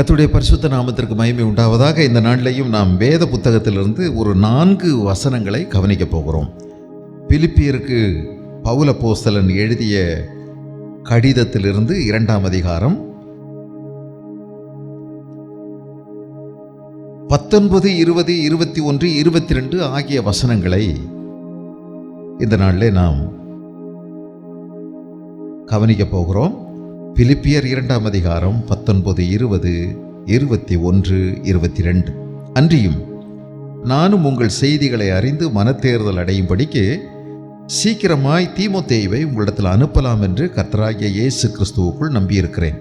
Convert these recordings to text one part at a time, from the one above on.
கர்த்தருடைய பரிசுத்த நாமத்திற்கு மகிமை உண்டாவதாக. இந்த நாளிலேயும் நாம் வேத புத்தகத்திலிருந்து ஒரு 4 வசனங்களை கவனிக்கப் போகிறோம். பிலிப்பியருக்கு பவுல் அப்போஸ்தலன் எழுதிய கடிதத்திலிருந்து 2ஆம் அதிகாரம் 19, 20, 21, 22 ஆகிய வசனங்களை இந்த நாளிலே நாம் கவனிக்கப் போகிறோம். பிலிப்பியர் 2ஆம் அதிகாரம் 19, 20, 21, 22. அன்றியும் நானும் உங்கள் செய்திகளை அறிந்து மனத்தேறுதல் அடையும்படிக்கு சீக்கிரமாய் தீமோத்தேயுவை உங்களிடத்தில் அனுப்பலாம் என்று கர்த்தராகிய இயேசு கிறிஸ்துவுக்குள் நம்பியிருக்கிறேன்.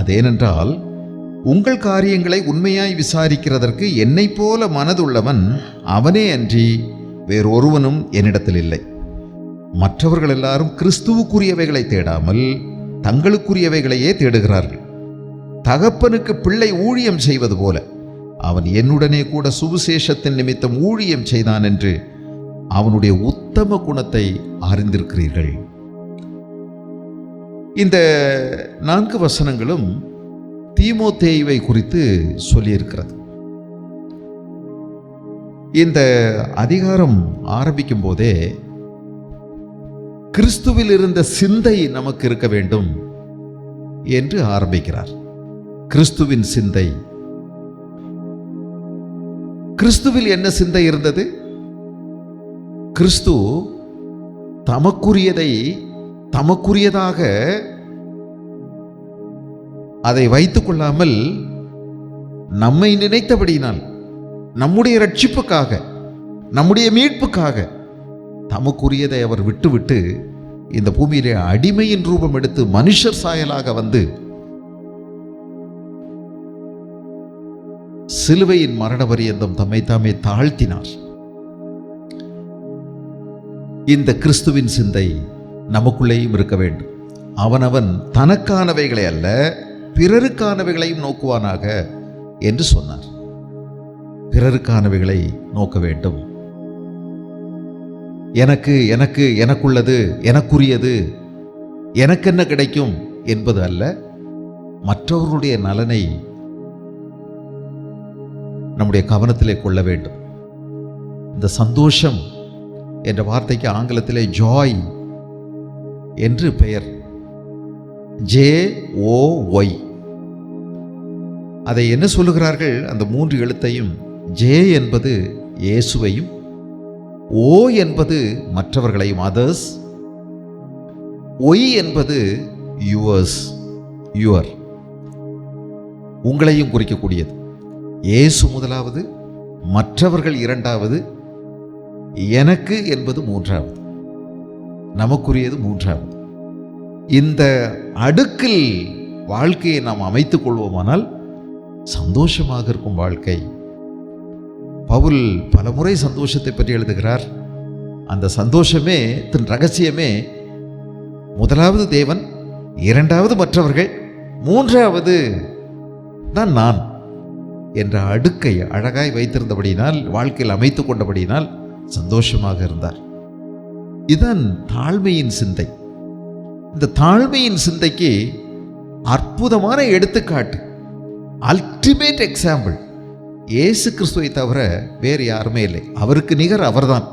அதேனென்றால் உங்கள் காரியங்களை உண்மையாய் விசாரிக்கிறதற்கு என்னை போல மனதுள்ளவன் அவனே அன்றி வேறொருவனும் என்னிடத்தில் இல்லை. மற்றவர்கள் எல்லாரும் கிறிஸ்துவுக்குரியவைகளை தேடாமல் தங்களுக்குரியவைகளையே தேடுகிறார்கள். தகப்பனுக்கு பிள்ளை ஊழியம் செய்வது போல அவன் என்னுடனே கூட சுவிசேஷத்தின் நிமித்தம் ஊழியம் செய்தான் என்று அவனுடைய உத்தம குணத்தை அறிந்திருக்கிறீர்கள். இந்த 4 வசனங்களும் தீமோத்தேயுவை குறித்து சொல்லியிருக்கிறது. இந்த அதிகாரம் ஆரம்பிக்கும் போதே கிறிஸ்துவில் இருந்த சிந்தை நமக்கு இருக்க வேண்டும் என்று ஆரம்பிக்கிறார். கிறிஸ்துவின் சிந்தை. கிறிஸ்துவில் என்ன சிந்தை இருந்தது? கிறிஸ்து தமக்குரியதை தமக்குரியதாக அதை வைத்துக் கொள்ளாமல் நம்மை நினைத்தபடியினால், நம்முடைய ரட்சிப்புக்காக, நம்முடைய மீட்புக்காக தமக்குரியதை அவர் விட்டுவிட்டு இந்த பூமியிலே அடிமையின் ரூபம் எடுத்து மனுஷர் சாயலாக வந்து சிலுவையின் மரண பரியந்தம் தம்மை தாமே தாழ்த்தினார். இந்த கிறிஸ்துவின் சிந்தை நமக்குள்ளேயும் இருக்க வேண்டும். அவனவன் தனக்கானவைகளை அல்ல பிறருக்கானவைகளையும் நோக்குவானாக என்று சொன்னார். பிறருக்கானவைகளை நோக்க வேண்டும். எனக்கு எனக்கு எனக்குள்ளது, எனக்குரியது, எனக்கென்ன கிடைக்கும் என்பது அல்ல, மற்றவர்களுடைய நலனை நம்முடைய கவனத்திலே கொள்ள வேண்டும். இந்த சந்தோஷம் என்ற வார்த்தைக்கு ஆங்கிலத்திலே ஜாய் என்று பெயர். JOY. அதை என்ன சொல்லுகிறார்கள்? அந்த 3 எழுத்தையும், ஜே என்பது இயேசுவையும், ஓ என்பது மற்றவர்களையும், அதர்ஸ், ஒய் என்பது யுவர்ஸ், யுவர், உங்களையும் குறிக்கக்கூடியது. இயேசு முதலாவது, மற்றவர்கள் 2வது, எனக்கு என்பது 3வது, நமக்குரியது 3வது. இந்த அடுக்கில் வாழ்க்கையை நாம் அமைத்துக் கொள்வோமானால் சந்தோஷமாக இருக்கும் வாழ்க்கை. பவுல் பலமுறை சந்தோஷத்தை பற்றி எழுதுகிறார். அந்த சந்தோஷமே தன் ரகசியமே முதலாவது தேவன், 2வது மற்றவர்கள், 3வது தான் நான் என்ற அடுக்கை அழகாய் வைத்திருந்தபடியினால், வாழ்க்கையில் அமைத்து கொண்டபடியினால் சந்தோஷமாக இருந்தார். இதுதான் தாழ்மையின் சிந்தை. இந்த தாழ்மையின் சிந்தைக்கு அற்புதமான எடுத்துக்காட்டு, அல்டிமேட் எக்ஸாம்பிள் இயேசு கிறிஸ்துவை தவிர வேறு யாருமே இல்லை. அவருக்கு நிகர் அவர்தான்.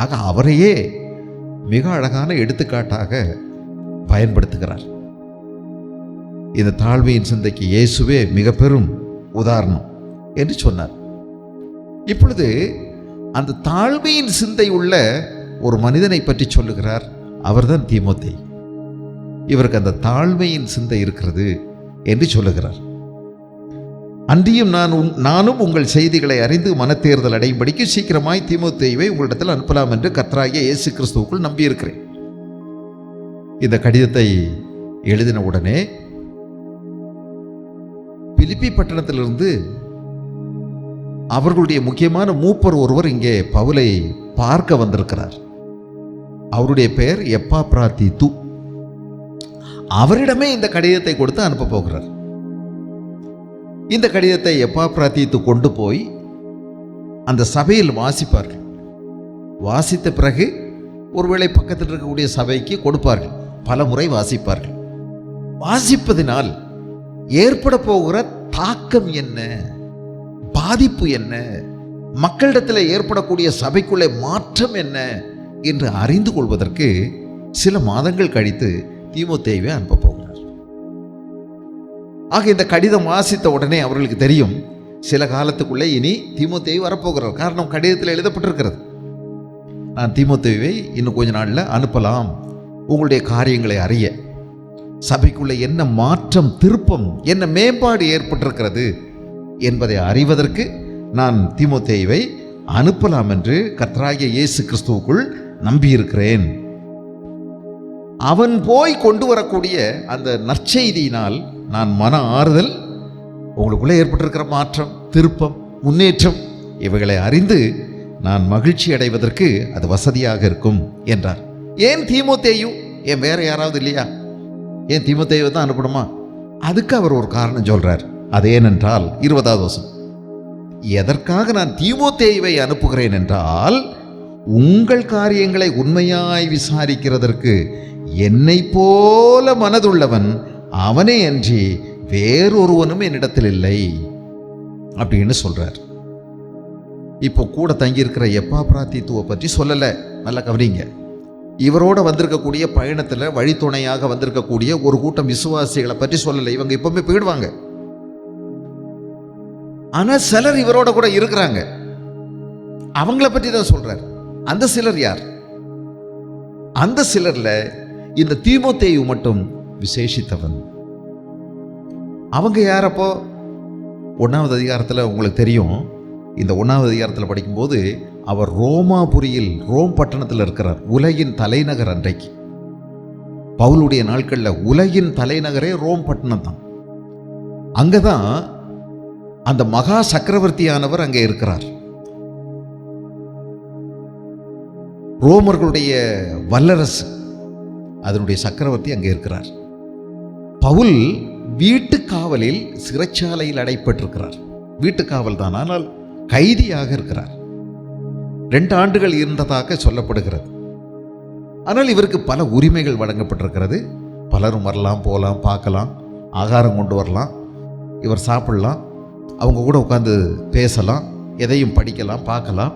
ஆக அவரையே மிக அழகான எடுத்துக்காட்டாக பயன்படுத்துகிறார். இந்த தாழ்மையின் சிந்தைக்கு இயேசுவே மிக பெரும் உதாரணம் என்று சொன்னார். இப்பொழுது அந்த தாழ்மையின் சிந்தை உள்ள ஒரு மனிதனை பற்றி சொல்லுகிறார். அவர்தான் தீமோத்தேயு. இவருக்கு அந்த தாழ்மையின் சிந்தை இருக்கிறது என்று சொல்லுகிறார். அன்றியும் நானும் உங்கள் செய்திகளை அறிந்து மனத்தேறுதல் அடையும்படிக்கு சீக்கிரமாய் தீமோத்தேயுவை உங்களிடத்தில் அனுப்பலாம் என்று கர்த்தராகிய இயேசு கிறிஸ்துவுக்குள் நம்பியிருக்கிறேன். இந்த கடிதத்தை எழுதின உடனே பிலிப்பி பட்டணத்திலிருந்து அவர்களுடைய முக்கியமான மூப்பர் ஒருவர் இங்கே பவுலை பார்க்க வந்திருக்கிறார். அவருடைய பெயர் எப்பாப்ராதீத்து. அவரிடமே இந்த கடிதத்தை கொடுத்து அனுப்ப போகிறார். இந்த கடிதத்தை எப்பாப்ராதீத்து கொண்டு போய் அந்த சபையில் வாசிப்பார்கள். வாசித்த பிறகு ஒருவேளை பக்கத்தில் இருக்கக்கூடிய சபைக்கு கொடுப்பார்கள். பல முறை வாசிப்பார்கள். வாசிப்பதினால் ஏற்பட போகிற தாக்கம் என்ன, பாதிப்பு என்ன, மக்களிடத்தில் ஏற்படக்கூடிய சபைக்குள்ளே மாற்றம் என்ன என்று அறிந்து கொள்வதற்கு சில மாதங்கள் கழித்து தீமோத்தேயுவை அனுப்ப போகிறார். ஆக இந்த கடிதம் வாசித்த உடனே அவர்களுக்கு தெரியும், சில காலத்துக்குள்ளே இனி தீமோத்தேயு வரப்போகிறார். காரணம் கடிதத்தில் எழுதப்பட்டிருக்கிறது, நான் தீமோத்தேயுவை இன்னும் கொஞ்ச நாளில் அனுப்பலாம், உங்களுடைய காரியங்களை அறிய, சபைக்குள்ளே என்ன மாற்றம், திருப்பம், என்ன மேம்பாடு ஏற்பட்டிருக்கிறது என்பதை அறிவதற்கு நான் தீமோத்தேயுவை அனுப்பலாம் என்று கர்த்தராகிய இயேசு கிறிஸ்துவுக்குள் நம்பியிருக்கிறேன். அவன் போய் கொண்டு வரக்கூடிய அந்த நற்செய்தியினால் நான் மன ஆறுதல், உங்களுக்குள்ளே ஏற்பட்டிருக்கிற மாற்றம், திருப்பம், முன்னேற்றம் இவைகளை அறிந்து நான் மகிழ்ச்சி அடைவதற்கு அது வசதியாக இருக்கும் என்றார். ஏன் தீமோத்தேயு, ஏன் வேற யாராவது இல்லையா? ஏன் தீமோத்தேயுவை தான் அனுப்பணுமா? அதுக்கு அவர் ஒரு காரணம் சொல்றார். அது ஏனென்றால் 20வது வசனம், எதற்காக நான் தீமோத்தேயுவை அனுப்புகிறேன் என்றால், உங்கள் காரியங்களை உண்மையாய் விசாரிக்கிறதற்கு என்னை போல மனதுள்ளவன் அவனே அன்றி வேறொருவனும் என்னிடத்தில் இல்லை அப்படின்னு சொல்றார். இப்போ கூட தங்கியிருக்கிற எப்பாப்ராதீத்துவை பற்றி சொல்லலை, நல்லா கவனிங்க. இவரோட வந்திருக்கக்கூடிய பயணத்தில் வழித்துணையாக வந்திருக்கக்கூடிய ஒரு கூட்டம் விசுவாசிகளை பற்றி சொல்லலை. இவங்க இப்பவுமே போயிடுவாங்க. ஆனால் சிலர் இவரோட கூட இருக்கிறாங்க, அவங்கள பற்றி தான் சொல்றார். அந்த சிலர் யார்? அந்த சிலர்ல இந்த தீமோத்தேயு மட்டும் விசேஷித்தவன். அவங்க யாரப்போ? 1வது அதிகாரத்தில் உங்களுக்கு தெரியும். இந்த 1வது அதிகாரத்தில் படிக்கும்போது அவர் ரோமாபுரியில், ரோம் பட்டணத்தில் இருக்கிறார். உலகின் தலைநகர் அன்றைக்கு, பவுலுடைய நாட்களில் உலகின் தலைநகரே ரோம் பட்டணம் தான். அங்கதான் அந்த மகா சக்கரவர்த்தியானவர் அங்கே இருக்கிறார். ரோமர்களுடைய வல்லரசு, அதனுடைய சக்கரவர்த்தி அங்கே இருக்கிறார். பவுல் வீட்டு காவலில் சிறைச்சாலையில் அடைப்பட்டிருக்கிறார். வீட்டு காவல் தான், ஆனால் கைதியாக இருக்கிறார். 2 ஆண்டுகள் இருந்ததாக சொல்லப்படுகிறது. ஆனால் இவருக்கு பல உரிமைகள் வழங்கப்பட்டிருக்கிறது. பலரும் வரலாம், போகலாம், பார்க்கலாம், ஆகாரம் கொண்டு வரலாம், இவர் சாப்பிடலாம், அவங்க கூட உட்காந்து பேசலாம், எதையும் படிக்கலாம், பார்க்கலாம்.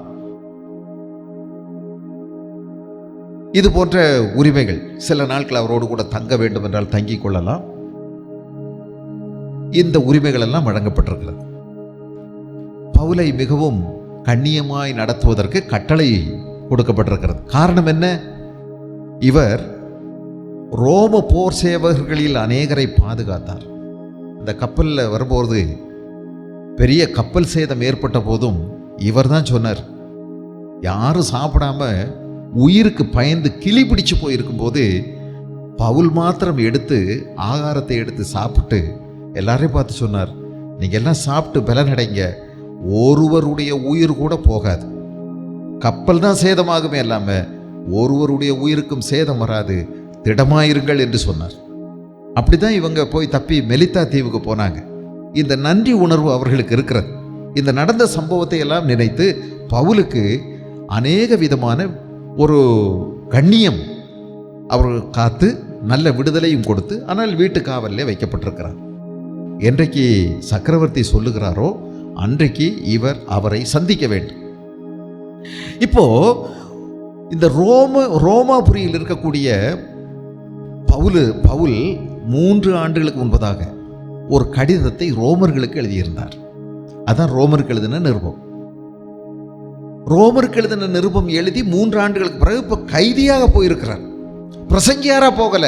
இது போன்ற உரிமைகள். சில நாட்கள் அவரோடு கூட தங்க வேண்டும் என்றால் தங்கிக் கொள்ளலாம். இந்த உரிமைகள் எல்லாம் வழங்கப்பட்டிருக்கிறது. பவுலை மிகவும் கண்ணியமாய் நடத்துவதற்கு கட்டளை கொடுக்கப்பட்டிருக்கிறது. காரணம் என்ன? இவர் ரோம போர் சேவகர்களில் அநேகரை பாதுகாத்தார். இந்த கப்பலில் வரும்போது பெரிய கப்பல் சேதம் ஏற்பட்ட போதும் இவர் தான் சொன்னார், யாரும் சாப்பிடாம உயிருக்கு பயந்து கிளி பிடிச்சு போயிருக்கும் போது பவுல் மாத்திரம் எடுத்து ஆகாரத்தை எடுத்து சாப்பிட்டு எல்லாரையும் பார்த்து சொன்னார், நீங்க எல்லாம் சாப்பிட்டு பலனடைங்க, ஒருவருடைய உயிர் கூட போகாது. கப்பல் தான் சேதமாகுமே இல்லாம ஒருவருடைய உயிருக்கும் சேதம் வராது, திடமாயிருங்கள் என்று சொன்னார். அப்படிதான் இவங்க போய் தப்பி மெலித்தா தீவுக்கு போனாங்க. இந்த நன்றி உணர்வு அவர்களுக்கு இருக்கிறது. இந்த நடந்த சம்பவத்தை எல்லாம் நினைத்து பவுலுக்கு அநேக விதமான ஒரு கண்ணியம் அவர்கள் காத்து நல்ல விடுதலையும் கொடுத்து, ஆனால் வீட்டு காவலிலே வைக்கப்பட்டிருக்கிறார். என்றைக்கு சக்கரவர்த்தி சொல்லுகிறாரோ அன்றைக்கு இவர் அவரை சந்திக்க வேண்டும். இப்போ இந்த ரோமாபுரியில் இருக்கக்கூடிய பவுல் 3 ஆண்டுகளுக்கு முன்பதாக ஒரு கடிதத்தை ரோமர்களுக்கு எழுதியிருந்தார். அதான் ரோமருக்கு எழுதின நிருபம். ரோமருக்கு எழுதின நிருபம் எழுதி 3 ஆண்டுகளுக்கு பிறகு இப்போ கைதியாக போயிருக்கிறார். பிரசங்கியாரா போகல,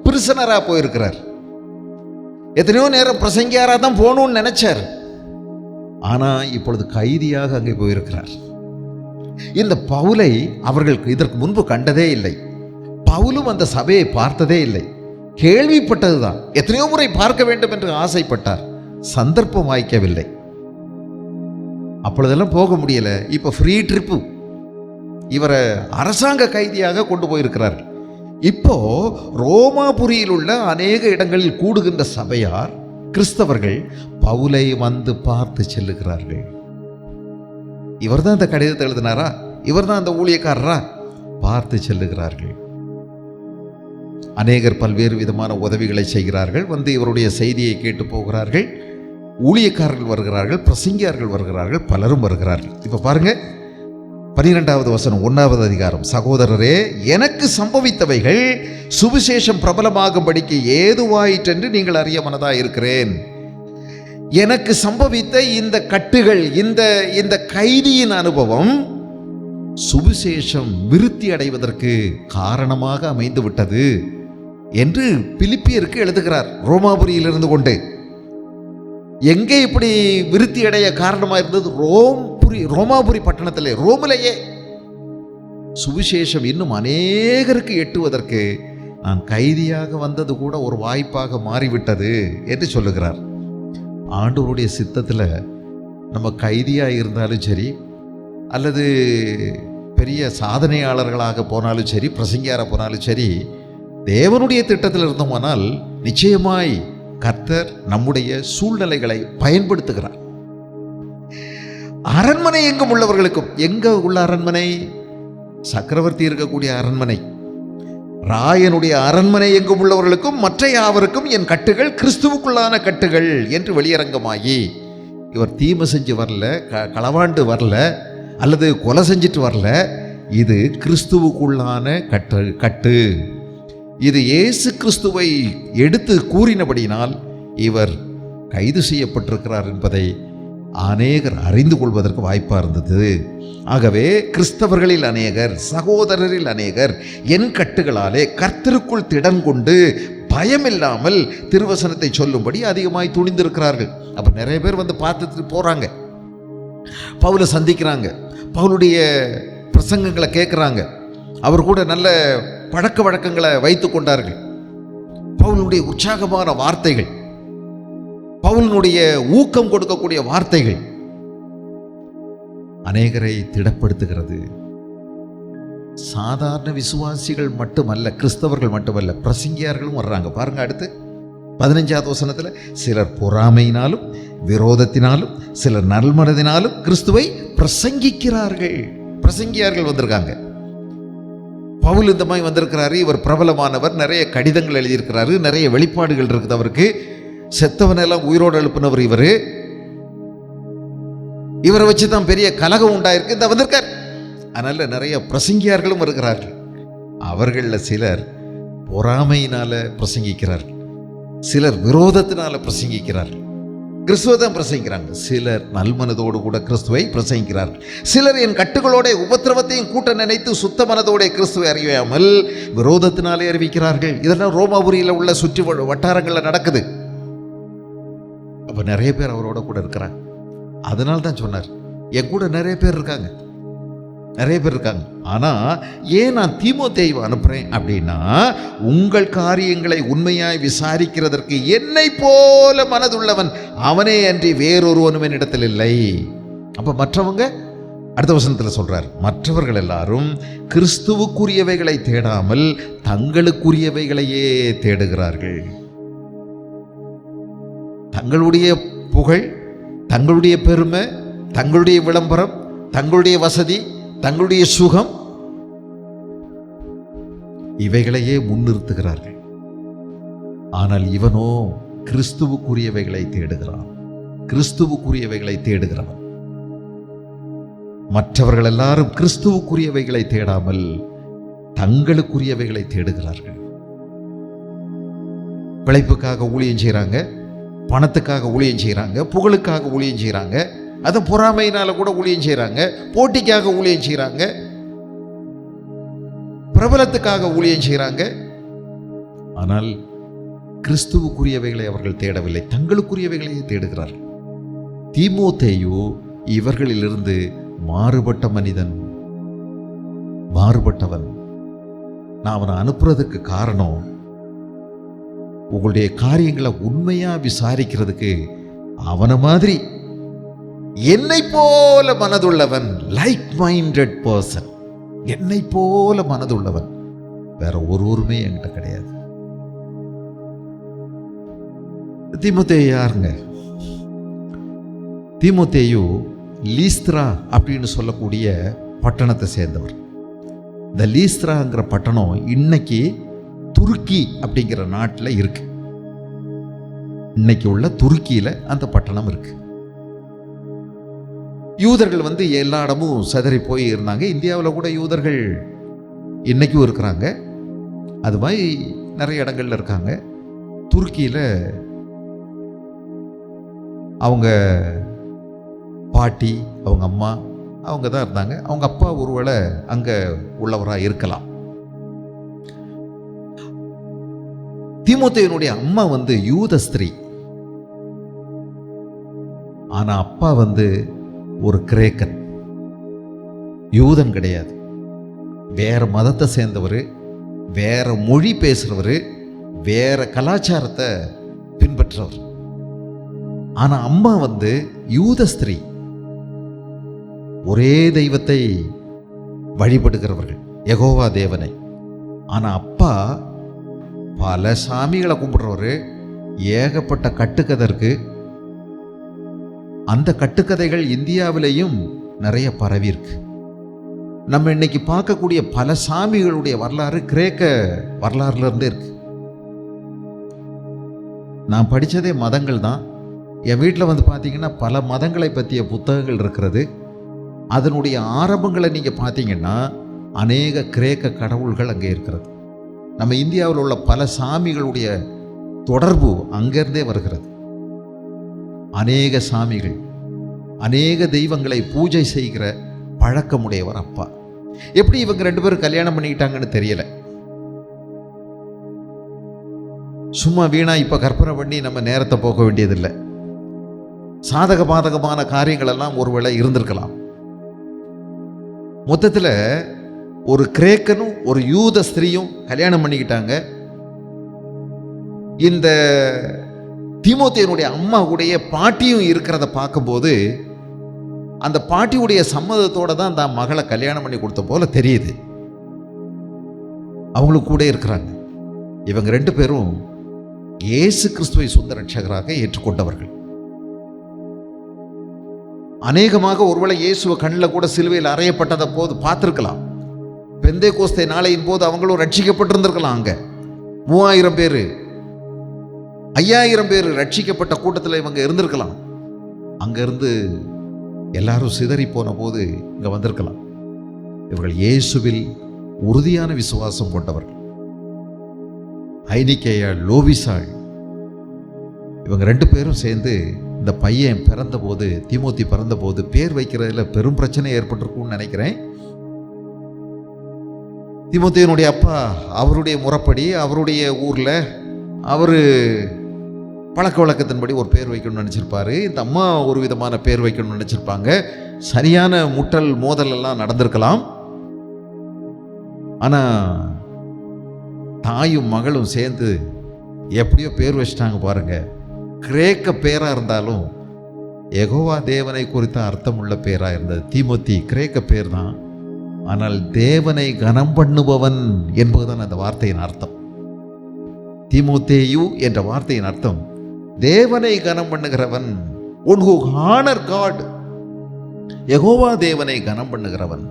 பிரிசனரா போயிருக்கிறார். எத்தனையோ நேரம் பிரசங்கியாரா தான் போகணும்னு நினைச்சார். ஆனா இப்பொழுது கைதியாக அங்கே போயிருக்கிறார். இந்த பவுலை அவர்கள் இதற்கு முன்பு கண்டதே இல்லை. பவுலும் அந்த சபையை பார்த்ததே இல்லை, கேள்விப்பட்டதுதான். எத்தனையோ முறை பார்க்க வேண்டும் என்று ஆசைப்பட்டார், சந்தர்ப்பம் வாய்க்கவில்லை. அப்பொழுதெல்லாம் போக முடியல. இப்ப ஃப்ரீ ட்ரிப்பு, இவரை அரசாங்க கைதியாக கொண்டு போயிருக்கிறார்கள். இப்போ ரோமாபுரியில் உள்ள அநேக இடங்களில் கூடுகின்ற சபையார், கிறிஸ்தவர்கள் பவுலை வந்து பார்த்து செல்லுகிறார்கள். இவர் தான் இந்த கடிதத்தை எழுதினாரா, இவர் தான் அந்த ஊழியக்காரரா, பார்த்து செல்லுகிறார்கள். அநேகர் பல்வேறு விதமான உதவிகளை செய்கிறார்கள். வந்து இவருடைய செய்தியை கேட்டு போகிறார்கள். ஊழியக்காரர்கள் வருகிறார்கள், பிரசங்கியார்கள் வருகிறார்கள், பலரும் வருகிறார்கள். இப்போ பாருங்க, 12வது வசனம் 1வது அதிகாரம். சகோதரரே, எனக்கு சம்பவித்தவைகள் சுவிசேஷம் பிரபலமாகும்படிக்கு ஏதுவாயிற்றென்று நீங்கள் அறிய மனதாய் இருக்கிறேன். எனக்கு சம்பவித்த இந்த கட்டுகள், இந்த கைதியின் அனுபவம் சுவிசேஷம் விருத்தி அடைவதற்கு காரணமாக அமைந்து விட்டது என்று பிலிப்பியருக்கு எழுதுகிறார். ரோமாபுரியில் கொண்டு எங்கே இப்படி விருத்தி அடைய காரணமாக இருந்தது? ரோமாபுரி பட்டணத்திலே, ரோமிலேயே சுவிசேஷம் இன்னும் அநேகருக்கு எட்டுவதற்கு நான் கைதியாக வந்தது கூட ஒரு வாய்ப்பாக மாறிவிட்டது என்று சொல்லுகிறார். ஆண்டவருடைய சித்தத்தில் நம்ம கைதியாக இருந்தாலும் சரி, அல்லது பெரிய சாதனையாளர்களாக போனாலும் சரி, பிரசங்கியார போனாலும் சரி, தேவனுடைய திட்டத்தில் இருந்தோமானால் நிச்சயமாய் கர்த்தர் நம்முடைய சூழ்நிலைகளை பயன்படுத்துகிறார். அரண்மனை எங்கும் உள்ளவர்களுக்கும், எங்க உள்ள அரண்மனை? சக்கரவர்த்தி இருக்கக்கூடிய அரண்மனை, ராயனுடைய அரண்மனை எங்கும் உள்ளவர்களுக்கும் மற்ற யாவருக்கும் என் கட்டுகள் கிறிஸ்துவுக்குள்ளான கட்டுகள் என்று வெளியரங்கமாகி, இவர் தீமை செஞ்சு வரல, களவாண்டு வரல, அல்லது கொலை செஞ்சிட்டு வரல. இது கிறிஸ்துவுக்குள்ளான கட்டு. இது இயேசு கிறிஸ்துவை எடுத்து கூறினபடினால் இவர் கைது செய்யப்பட்டிருக்கிறார் என்பதை அநேகர் அறிந்து கொள்வதற்கு வாய்ப்பாக இருந்தது. ஆகவே கிறிஸ்தவர்களில் அநேகர், சகோதரரில் அநேகர் என் கட்டுகளாலே கர்த்தருக்குள் திடன் கொண்டு பயமில்லாமல் திருவசனத்தை சொல்லும்படி அதிகமாய் துணிந்திருக்கிறார்கள். அப்போ நிறைய பேர் வந்து பார்த்துட்டு போகிறாங்க, பவுலை சந்திக்கிறாங்க, பவுலுடைய பிரசங்கங்களை கேட்குறாங்க, அவர் கூட நல்ல பழக்க வழக்கங்களை வைத்து கொண்டார்கள். பவுலுடைய உற்சாகமான வார்த்தைகள், பவுலினுடைய ஊக்கம் கொடுக்கக்கூடிய வார்த்தைகள் அநேகரை திடப்படுத்துகிறது. சாதாரண விசுவாசிகள் மட்டுமல்ல, கிறிஸ்தவர்கள் மட்டுமல்ல, பிரசங்கியார்களும் வர்றாங்க. பாருங்க, அடுத்து 15வது வசனத்தில், சிலர் பொறாமையினாலும் விரோதத்தினாலும் சிலர் நல்மனதினாலும் கிறிஸ்துவை பிரசங்கிக்கிறார்கள். பிரசங்கியார்கள் வந்திருக்காங்க. பவுல் இந்த மாதிரி வந்திருக்கிறாரு. இவர் பிரபலமானவர், நிறைய கடிதங்கள் எழுதியிருக்கிறாரு, நிறைய வெளிப்பாடுகள் இருக்குது அவருக்கு. செத்தவனெல்லாம் உயிரோடு எழுப்பினவர் இவரை வச்சு தான் பெரிய கலகம் உண்டாயிருக்கு. இந்த வந்திருக்கார். அதனால நிறைய பிரசங்கியார்களும் இருக்கிறார்கள். அவர்களில் சிலர் பொறாமையினால பிரசங்கிக்கிறார்கள், சிலர் விரோதத்தினால பிரசங்கிக்கிறார்கள். கிறிஸ்துவை தான் பிரசங்கிக்கிறாங்க. சிலர் நல்மனதோடு கூட கிறிஸ்துவை பிரசங்கிக்கிறார்கள். சிலர் என் கட்டுகளோட உபத்திரவத்தையும் கூட்ட நினைத்து சுத்த மனதோட கிறிஸ்துவை அறியாமல் விரோதத்தினாலே அறிவிக்கிறார்கள். இதெல்லாம் ரோமாபுரியில் உள்ள சுற்றி வட்டாரங்களில் நடக்குது. அப்போ நிறைய பேர் அவரோட கூட இருக்கிறாங்க. அதனால தான் சொன்னார், என் கூட நிறைய பேர் இருக்காங்க. ஆனால் ஏன் நான் தீமோத்தேயுவை அனுப்புகிறேன் அப்படின்னா, உங்கள் காரியங்களை உண்மையாய் விசாரிக்கிறதற்கு என்னை போல மனதுள்ளவன் அவனே அன்றி வேறொருவனும் என்னிடத்தில் இல்லை. அப்போ மற்றவங்க, அடுத்த வசனத்தில் சொல்றார், மற்றவர்கள் எல்லாரும் கிறிஸ்துவுக்குரியவைகளை தேடாமல் தங்களுக்குரியவைகளையே தேடுகிறார்கள். தங்களுடைய புகழ், தங்களுடைய பெருமை, தங்களுடைய விளம்பரம், தங்களுடைய வசதி, தங்களுடைய சுகம், இவைகளையே முன்னிறுத்துகிறார்கள். ஆனால் இவனோ கிறிஸ்துவுக்குரியவைகளை தேடுகிறான். கிறிஸ்துவுக்குரியவைகளை தேடுகிறவன். மற்றவர்கள் எல்லாரும் கிறிஸ்துவுக்குரியவைகளை தேடாமல் தங்களுக்குரியவைகளை தேடுகிறார்கள். பிழைப்புக்காக ஊழியம் செய்கிறாங்க, பணத்துக்காக ஊழியம் செய்கிறாங்க, புகழுக்காக ஊழியம் செய்கிறாங்க, அது பொறாமையினால கூட ஊழியம் செய்கிறாங்க, போட்டிக்காக ஊழியம் செய்கிறாங்க, பிரபலத்துக்காக ஊழியம் செய்கிறாங்க. ஆனால் கிறிஸ்துவுக்குரியவைகளை அவர்கள் தேடவில்லை, தங்களுக்குரியவைகளையே தேடுகிறார்கள். தீமோத்தேயு இவர்களிலிருந்து மாறுபட்ட மனிதன், மாறுபட்டவன். நான் அவனை அனுப்புறதுக்கு காரணம், உங்களுடைய காரியங்களை உண்மையா விசாரிக்கிறதுக்கு அவனை மாதிரி என்னை போல மனதுள்ளவன், லைக் மைண்டட் பர்சன், என்னை போல மனதுள்ளவன் வேற ஒருவருமே என்கிட்ட கிடையாது. தீமோத்தேயு யாருங்க? தீமோத்தேயு லீஸ்திரா அப்படின்னு சொல்லக்கூடிய பட்டணத்தை சேர்ந்தவர். இந்த லீஸ்திராங்கிற பட்டணம் இன்னைக்கு துருக்கி அப்படிங்கிற நாட்டில் இருக்கு. இன்னைக்கு உள்ள துருக்கியில் அந்த பட்டணம் இருக்கு. யூதர்கள் எல்லா இடமும் சிதறி போய் இருந்தாங்க. இந்தியாவில் கூட யூதர்கள் இன்னைக்கும் இருக்கிறாங்க. அது மாதிரி நிறைய இடங்கள்ல இருக்காங்க. துருக்கியில் அவங்க பாட்டி, அவங்க அம்மா, அவங்க தான் இருந்தாங்க. அவங்க அப்பா ஒருவேளை அங்கே உள்ளவராக இருக்கலாம். தீமோத்தேயுனுடைய அம்மா யூத ஸ்திரீ. ஆனா அப்பா ஒரு கிரேக்கன், யூதன் கிடையாது. வேற மதத்தை சேர்ந்தவர், வேற மொழி பேசுறவர், வேற கலாச்சாரத்தை பின்பற்றவர். ஆனா அம்மா யூத ஸ்திரீ, ஒரே தெய்வத்தை வழிபடுகிறவர்கள், யெகோவா தேவனை. ஆனா அப்பா பல சாமிகளை கும்பிடுறவர். ஏகப்பட்ட கட்டுக்கதை இருக்கு. அந்த கட்டுக்கதைகள் இந்தியாவிலேயும் நிறைய பரவி இருக்கு. நம்ம இன்னைக்கு பார்க்கக்கூடிய பல சாமிகளுடைய வரலாறு கிரேக்க வரலாறுல இருந்தே இருக்கு. நான் படித்ததே மதங்கள் தான். என் வீட்டில் பார்த்தீங்கன்னா பல மதங்களை பற்றிய புத்தகங்கள் இருக்கிறது. அதனுடைய ஆரம்பங்களை நீங்கள் பார்த்தீங்கன்னா அநேக கிரேக்க கடவுள்கள் அங்கே இருக்கிறது. நம்ம இந்தியாவில் உள்ள பல சாமிகளுடைய தொடர்பு அங்கிருந்தே வருகிறது. அநேக சாமிகள், அநேக தெய்வங்களை பூஜை செய்கிற பழக்கமுடையவர் அப்பா. எப்படி இவங்க 2 பேரும் கல்யாணம் பண்ணிக்கிட்டாங்கன்னு தெரியல. சும்மா வீணா இப்ப கற்பனை பண்ணி நம்ம நேரத்தை போக வேண்டியதில்லை. சாதக பாதகமான காரியங்கள் எல்லாம் ஒருவேளை இருந்திருக்கலாம். மொத்தத்தில் ஒரு கிரேக்கனும் ஒரு யூத ஸ்திரீயும் கல்யாணம் பண்ணிக்கிட்டாங்க. இந்த தீமோத்தேயுனுடைய அம்மா உடைய பாட்டியும் இருக்கிறத பார்க்கும்போது அந்த பாட்டியுடைய சம்மதத்தோட தான் தான் மகளை கல்யாணம் பண்ணி கொடுத்த போல தெரியுது. அவங்களும் கூட இருக்கிறாங்க. இவங்க 2 பேரும் இயேசு கிறிஸ்துவை சொந்த ரட்சகராக ஏற்றுக்கொண்டவர்கள். அநேகமாக ஒருவேளை இயேசுவ கண்ணில் கூட சிலுவையில் அறையப்பட்டதை போது பார்த்திருக்கலாம். பெந்தேகோஸ்தே நாளையின் போது அவங்களும் ரட்சிக்கப்பட்டிருந்திருக்கலாம். அங்க 3000 பேர் 5000 பேர் ரட்சிக்கப்பட்ட கூட்டத்தில் இவங்க இருந்திருக்கலாம். அங்கிருந்து எல்லாரும் சிதறி போன போது இங்க வந்திருக்கலாம். இவர்கள் இயேசுவில் உறுதியான விசுவாசம் கொண்டவர்கள். ஐனிக்கேயா, லோவிசாள், இவங்க 2 பேரும் சேர்ந்து இந்த பையன் பிறந்தபோது, தீமோத்தி பிறந்தபோது பேர் வைக்கிறதுல பெரும் பிரச்சனை ஏற்பட்டிருக்கும்னு நினைக்கிறேன். தீமோத்தேயுனுடைய அப்பா அவருடைய முறைப்படி அவருடைய ஊரில் அவர் பழக்க வழக்கத்தின்படி ஒரு பேர் வைக்கணும்னு நினச்சிருப்பாரு. இந்த அம்மா ஒரு விதமான பேர் வைக்கணும்னு நினச்சிருப்பாங்க. சரியான முட்டல் மோதல் எல்லாம் நடந்திருக்கலாம். ஆனால் தாயும் மகளும் சேர்ந்து எப்படியோ பேர் வச்சிட்டாங்க பாருங்க. கிரேக்க பேராக இருந்தாலும் யெகோவா தேவனை குறித்த அர்த்தமுள்ள பேராக இருந்தது. தீமோத்தி கிரேக்க பேர் தான், ஆனால் தேவனை கனம் பண்ணுபவன் என்பதுதான் அந்த வார்த்தையின் அர்த்தம். தீமோத்தேயு என்ற வார்த்தையின் அர்த்தம் தேவனை கனம் பண்ணுகிறவன். One who honour God, Jehovah தேவனை கனம் பண்ணுகிறவன்.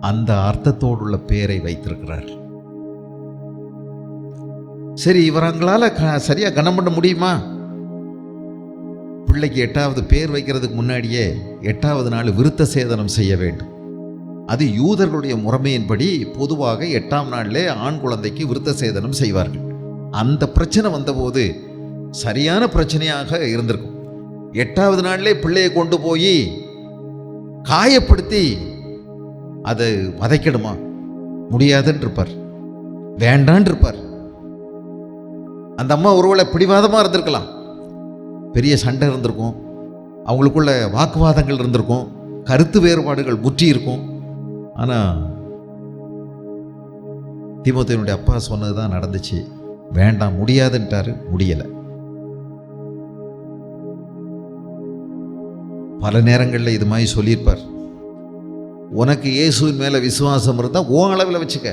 அந்த அர்த்தத்தோடுள்ள பேரை வைத்திருக்கிறார். சரி, இவங்களால சரியா கனம் பண்ண முடியுமா? பிள்ளைக்கு 8வது பேர் வைக்கிறதுக்கு முன்னாடியே 8வது நாள் விருத்த சேதனம் செய்ய வேண்டும். அது யூதர்களுடைய முறைமையின்படி பொதுவாக 8ஆம் நாளிலே ஆண் குழந்தைக்கு விருத்த சேதனம் செய்வார்கள். அந்த பிரச்சனை வந்தபோது சரியான பிரச்சனையாக இருந்திருக்கும். 8வது நாளிலே பிள்ளையை கொண்டு போய் காயப்படுத்தி அதை வதைக்கணுமா? முடியாதுன்னு இருப்பார், வேண்டான் இருப்பார். அந்த அம்மா ஒருவேளை பிடிவாதமாக இருந்திருக்கலாம். பெரிய சண்டை இருந்திருக்கும், அவங்களுக்குள்ள வாக்குவாதங்கள் இருந்திருக்கும், கருத்து வேறுபாடுகள் முற்றி இருக்கும். ஆனால் தீமோத்தேயுனுடைய அப்பா சொன்னது தான் நடந்துச்சு. வேண்டாம், முடியாதுன்ட்டாரு, முடியலை. பல நேரங்களில் இது மாதிரி சொல்லியிருப்பார். உனக்கு இயேசுவின் மேலே விசுவாசம் இருந்தால் உன் அளவில் வச்சுக்க,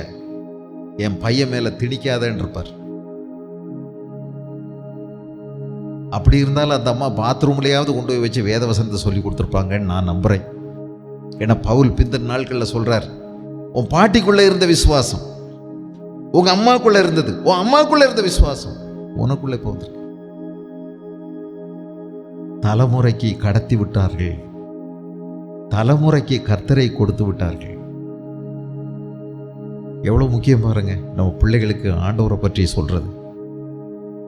என் பையன் மேலே திணிக்காதன்னு இருப்பார். அப்படி இருந்தாலும் அந்த அம்மா பாத்ரூம்லையாவது கொண்டு போய் வச்சு வேத வசனத்தை சொல்லி கொடுத்துருப்பாங்கன்னு நான் நம்புகிறேன். ஏன்னா பவுல் பிந்தின நாட்களில் சொல்கிறார், உன் பாட்டிக்குள்ளே இருந்த விசுவாசம், உங்க அம்மாக்குள்ள இருந்தது, உன் அம்மாக்குள்ள இருந்த விசுவாசம் உனக்குள்ள இப்போ வந்திருக்கு. தலைமுறைக்கு கடத்தி விட்டார்கள், தலைமுறைக்கு கர்த்தரை கொடுத்து விட்டார்கள். எவ்வளவு முக்கியம் பாருங்க நம்ம பிள்ளைகளுக்கு ஆண்டவரை பற்றி சொல்றது.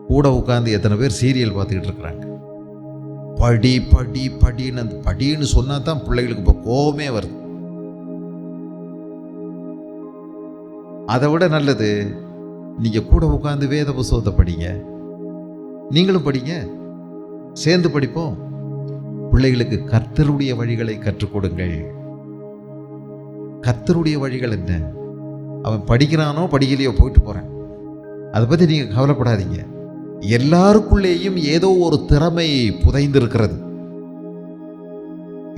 கூட உட்கார்ந்து எத்தனை பேர் சீரியல் பார்த்துக்கிட்டு இருக்கிறாங்க. படி படி படின்னு அந்த படின்னு சொன்னா தான் பிள்ளைகளுக்கு இப்போ கோபமே வருது. அதை விட நல்லது நீங்க கூட உட்கார்ந்து வேத புத்தகத்தை படிங்க, நீங்களும் படிங்க, சேர்ந்து படிப்போம். பிள்ளைகளுக்கு கர்த்தருடைய வழிகளை கற்றுக் கொடுங்கள். கர்த்தருடைய வழிகள் என்ன? அவன் படிக்கிறானோ படிக்கலையோ போயிட்டு போறேன், அதை பத்தி நீங்க கவலைப்படாதீங்க. எல்லாருக்குள்ளேயும் ஏதோ ஒரு திறமை புதைந்து இருக்கிறது.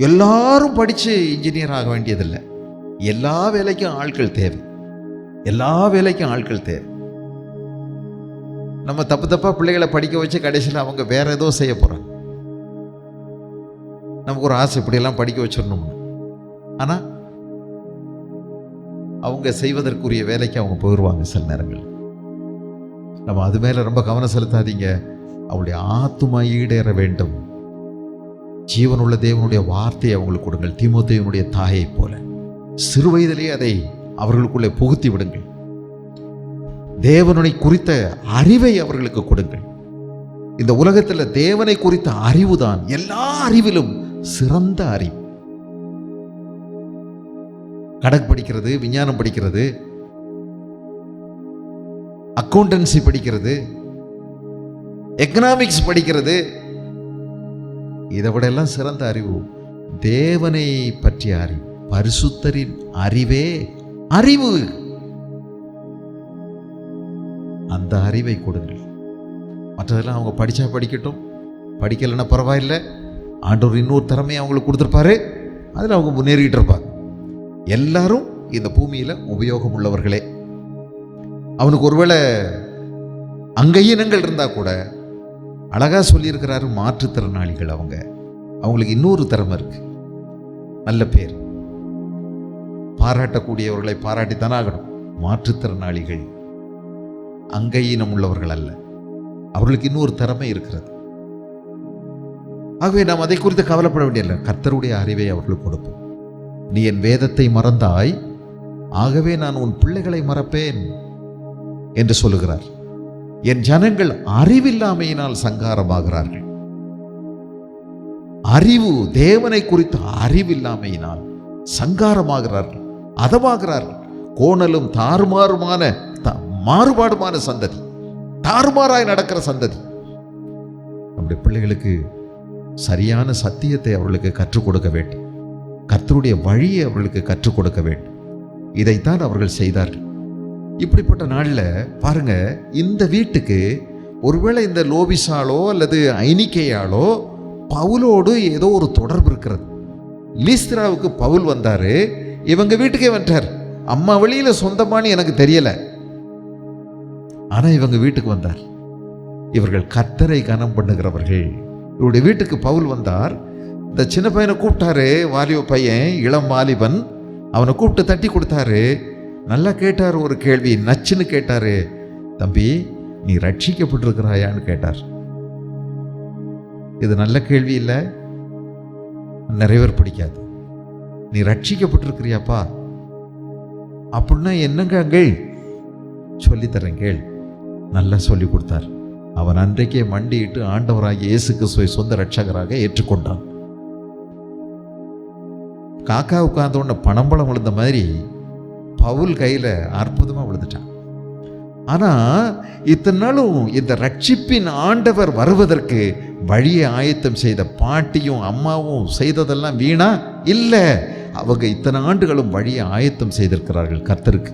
எல்லாரும் படிச்சு இன்ஜினியர் ஆக வேண்டியதில்லை. எல்லா வேலைக்கும் ஆட்கள் தேவை, எல்லா வேலைக்கும் ஆட்கள் தேவை. நம்ம தப்பு தப்பா பிள்ளைகளை படிக்க வச்சு கடைசியில் அவங்க வேற ஏதோ செய்ய போறாங்க. நமக்கு ஒரு ஆசை இப்படியெல்லாம் படிக்க வச்சிடணும்னு, ஆனா அவங்க செய்வதற்குரிய வேலைக்கு அவங்க போயிடுவாங்க சில நேரங்கள். நம்ம அது மேல ரொம்ப கவனம் செலுத்தாதீங்க. அவளுடைய ஆத்துமா ஈடேற வேண்டும். ஜீவனுள்ள தேவனுடைய வார்த்தையை அவங்களுக்கு கொடுங்கள். தீமோத்தேயுனுடைய தாயை போல சிறு வயதிலேயே அதை அவர்களுக்குள்ளே புகுத்தி விடுங்கள். தேவனை குறித்த அறிவை அவர்களுக்கு கொடுங்கள். இந்த உலகத்தில் தேவனை குறித்த அறிவுதான் எல்லா அறிவிலும் சிறந்த அறிவு. கணக்கு படிக்கிறது, விஞ்ஞானம் படிக்கிறது, அக்கௌண்டன்சி படிக்கிறது, எக்கனாமிக்ஸ் படிக்கிறது, இதை விட எல்லாம் சிறந்த அறிவு தேவனை பற்றிய அறிவு. பரிசுத்தரின் அறிவே அறிவு. அந்த அறிவை கொடுங்கள். மற்றதெல்லாம் அவங்க படிச்சா படிக்கட்டும், படிக்கலைன்னா பரவாயில்லை. ஆண்டவர் இன்னொரு திறமையை அவங்களுக்கு கொடுத்துருப்பாரு, அதில் அவங்க முன்னேறிட்டு இருப்பாங்க. எல்லாரும் இந்த பூமியில உபயோகம் உள்ளவர்களே. அவனுக்கு ஒருவேளை அங்கீனங்கள் இருந்தா கூட அழகா சொல்லியிருக்கிறாரு, மாற்றுத்திறனாளிகள் அவங்களுக்கு இன்னொரு திறமை இருக்கு, நல்ல பேர். பாராட்டக்கூடியவர்களை பாராட்டித்தானே ஆகணும். மாற்றுத்திறனாளிகள் அங்கீனம் உள்ளவர்கள் அல்ல, அவர்களுக்கு இன்னொரு திறமை இருக்கிறது. ஆகவே நாம் அதை குறித்து கவலைப்பட வேண்டியதில்லை. கர்த்தருடைய அறிவை அவர்களுக்கு கொடுப்போம். நீ என் வேதத்தை மறந்தாய், ஆகவே நான் உன் பிள்ளைகளை மறப்பேன் என்று சொல்லுகிறார். என் ஜனங்கள் அறிவில்லாமையினால் சங்காரமாகிறார்கள். அறிவு, தேவனை குறித்த அறிவில்லாமையினால் சங்காரமாகிறார்கள், அதமாகிறார்கள். கோணலும் தாறுமாறுமான மாறுபாடுமான சந்ததி, தாறுமாறாய் நடக்கிற சந்ததி. நம்முடைய பிள்ளைகளுக்கு சரியான சத்தியத்தை அவர்களுக்கு கற்றுக் கொடுக்க வேண்டும். கர்த்தருடைய வழியை அவர்களுக்கு கற்றுக் கொடுக்க வேண்டும். இதைத்தான் அவர்கள் செய்தார்கள். இப்படிப்பட்ட நாளில் பாருங்க, இந்த வீட்டுக்கு ஒருவேளை இந்த லோபிசாலோ அல்லது ஐனிக்கையாலோ பவுலோடு ஏதோ ஒரு தொடர்பு இருக்கிறது. லீஸ்திராவுக்கு பவுல் வந்தாரு, இவங்க வீட்டுக்கே வந்துட்டார். அம்மா வழியில சொந்தமானு எனக்கு தெரியல, ஆனா இவங்க வீட்டுக்கு வந்தார். இவர்கள் கர்த்தரை கனம் பண்ணுகிறவர்கள். இவருடைய வீட்டுக்கு பவுல் வந்தார். இந்த சின்ன பையனை கூப்பிட்டாரு, வாலிப பையன், இளம் வாலிபன். அவனை கூப்பிட்டு தட்டி கொடுத்தாரு. நல்லா கேட்டார், ஒரு கேள்வி நச்சுன்னு கேட்டாரு. தம்பி, நீ ரட்சிக்கப்பட்டிருக்கிறாயான்னு கேட்டார். இது நல்ல கேள்வி இல்லை, நிறைய பேர் பிடிக்காது. நீ ரட்சிக்கப்பட்டிருக்கிறியாப்பா அப்படின்னா என்னங்க அங்கள் சொல்லித்தரேன் கேள். நல்லா சொல்லி கொடுத்தார். அவன் அன்றைக்கே மண்டியிட்டு ஆண்டவராக இயேசு கிறிஸ்துவை சொந்த ரட்சகராக ஏற்றுக்கொண்டான். காக்கா உட்கார்ந்த உடனே பணம்பழம் விழுந்த மாதிரி பவுல் கையில் அற்புதமாக விழுந்துட்டான். ஆனால் இத்தனை நாளும் இந்த ரட்சிப்பின் ஆண்டவர் வருவதற்கு வழியை ஆயத்தம் செய்த பாட்டியும் அம்மாவும் செய்ததெல்லாம் வீணா இல்லை. அவங்க இத்தனை ஆண்டுகளும் வழியை ஆயத்தம் செய்திருக்கிறார்கள். கர்த்தருக்கு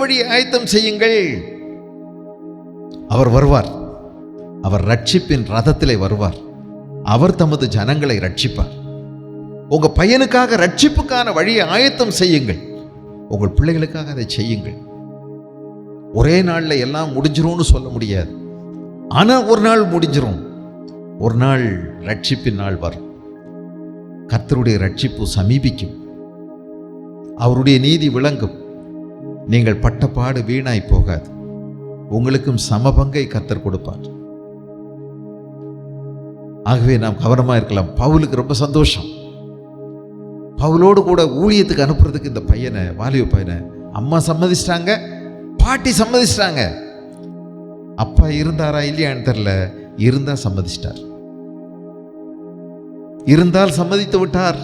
வழியை ஆயத்தம் செய்யுங்கள். அவர் வருவார். அவர் ரட்சிப்பின் ரதத்திலே வருவார். அவர் தமது ஜனங்களை ரட்சிப்பார். உங்க பையனுக்காக ரட்சிப்புக்கான வழியை ஆயத்தம் செய்யுங்கள். உங்கள் பிள்ளைகளுக்காக அதை செய்யுங்கள். ஒரே நாள்ல எல்லாம் முடிஞ்சிரும்னு சொல்ல முடியாது. ஆனா ஒரு நாள் முடிஞ்சிரும். ஒரு நாள் ரட்சிப்பின் நாள் வரும். கர்த்தருடைய ரட்சிப்பு சமீபிக்கும். அவருடைய நீதி விளங்கும். நீங்கள் பட்ட பாடு வீணாய் போகாது. உங்களுக்கும் சமபங்கை கர்த்தர் கொடுப்பார். ஆகவே நாம் கவனமா இருக்கலாம். பவுலுக்கு ரொம்ப சந்தோஷம். பவுலோடு கூட ஊழியத்துக்கு அனுப்புறதுக்கு இந்த பையனை, வாலிப பையனை அம்மா சம்மதிச்சிட்டாங்க, பாட்டி சம்மதிச்சிட்டாங்க. அப்பா இருந்தாரா இல்லையான்னு தெரியல, இருந்தா சம்மதிச்சிட்டார். இருந்தால் சம்மதித்து விட்டார்.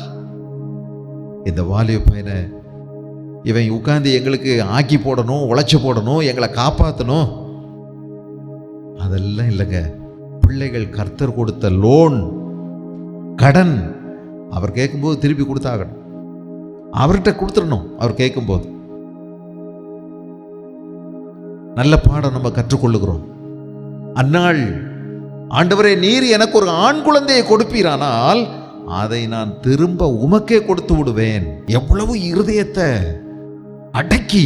இந்த வாலிப பையனை இவன் உட்கார்ந்து எங்களுக்கு ஆக்கி போடணும், உழைச்சி போடணும், எங்களை காப்பாற்றணும், அதெல்லாம் இல்லைங்க. பிள்ளைகள் கர்த்தர் கொடுத்த லோன், கடன், அவர் கேட்கும்போது திருப்பி கொடுத்தாகணும். அவர்கிட்ட கொடுத்துடணும். அவர் கேட்கும்போது நல்ல பாடம் நம்ம கற்றுக்கொள்ளுகிறோம். அந்நாள் ஆண்டவரே, நீர் எனக்கு ஒரு ஆண் குழந்தையை கொடுப்பீரானால் அதை நான் திரும்ப உமக்கே கொடுத்து விடுவேன். எவ்வளவு இருதயத்தை அடக்கி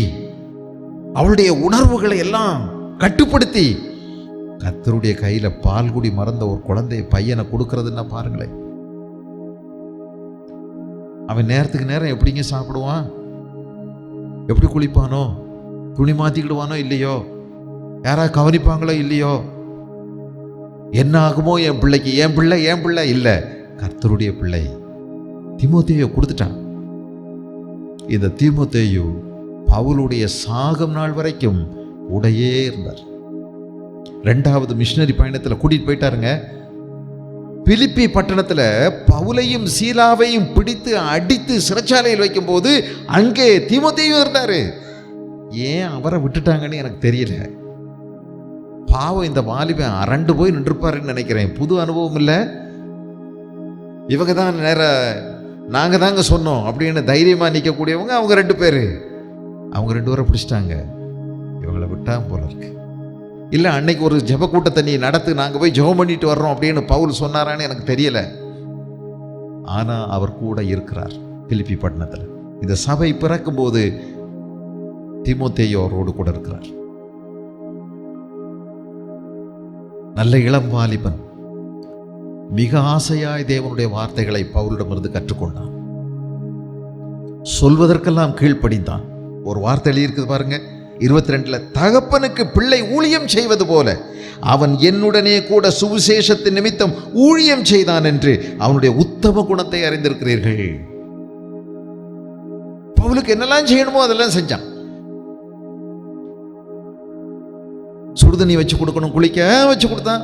அவளுடைய உணர்வுகளை எல்லாம் கட்டுப்படுத்தி கர்த்தருடைய கையில பால்குடி மறந்த ஒரு குழந்தைய பையனை கொடுக்கறதுன்னா பாருங்களேன். அவன் நேரத்துக்கு நேரம் எப்படிங்க சாப்பிடுவான், எப்படி குளிப்பானோ, துணி மாத்திக்கிடுவானோ இல்லையோ, யாரா கவனிப்பாங்களோ இல்லையோ, என்ன ஆகுமோ என் பிள்ளைக்கு, என் பிள்ளை இல்லை, கர்த்தருடைய பிள்ளை தீமோத்தேயு கொடுத்துட்டான். இந்த தீமோத்தேயு பவுலுடைய சாகும் நாள் வரைக்கும் கூடயே இருந்தார். 2வது மிஷனரி பயணத்தில் கூட்டிட்டு போயிட்டாருங்க. பிலிப்பி பட்டணத்தில் பவுலையும் சீலாவையும் பிடித்து அடித்து சிறைச்சாலையில் வைக்கும் போது அங்கே தீமோத்தேயு இருந்தாரு. ஏன் அவரை விட்டுட்டாங்கன்னு எனக்கு தெரியல. பாவம், இந்த வாலிபன் அரண்டு போய் நின்றுப்பாருன்னு நினைக்கிறேன். புது அனுபவம் இல்லை. இவங்க தான் நாங்க தாங்க சொன்னோம் அப்படின்னு தைரியமா நிற்கக்கூடியவங்க அவங்க 2 பேரு. அவங்க 2 பேரை பிடிச்சிட்டாங்க. இவங்களை விட்டாங்க போல இருக்கு. இல்லை, அன்னைக்கு ஒரு ஜெப கூட்டத்தை நீ நடத்து, நாங்கள் போய் ஜெபம் பண்ணிட்டு வர்றோம் அப்படின்னு பவுல் சொன்னாரான்னு எனக்கு தெரியல. ஆனா அவர் கூட இருக்கிறார் பிலிப்பி பட்டணத்தில். இந்த சபை பிறக்கும் போது தீமோத்தேயு அவரோடு கூட இருக்கிறார். நல்ல இளம் வாலிபன், மிக ஆசையாய் தேவனுடைய வார்த்தைகளை பவுலிடமிருந்து கற்றுக்கொண்டான். சொல்வதற்கெல்லாம் கீழ்ப்படிந்தான். ஒரு வார்த்தை எழுதியிருக்குது பாருங்க 22, தகப்பனுக்கு பிள்ளை ஊழியம் செய்வது போல அவன் என்னுடனே கூட சுவிசேஷத்தின் நிமித்தம் ஊழியம் செய்தான் என்று அவனுடைய உத்தம குணத்தை அறிந்திருக்கிறீர்கள். பவுலுக்கு என்னெல்லாம் செய்யணுமோ அதெல்லாம் செஞ்சான். சுடுதண்ணி வச்சு கொடுக்கணும், குளிக்க வச்சு கொடுத்தான்.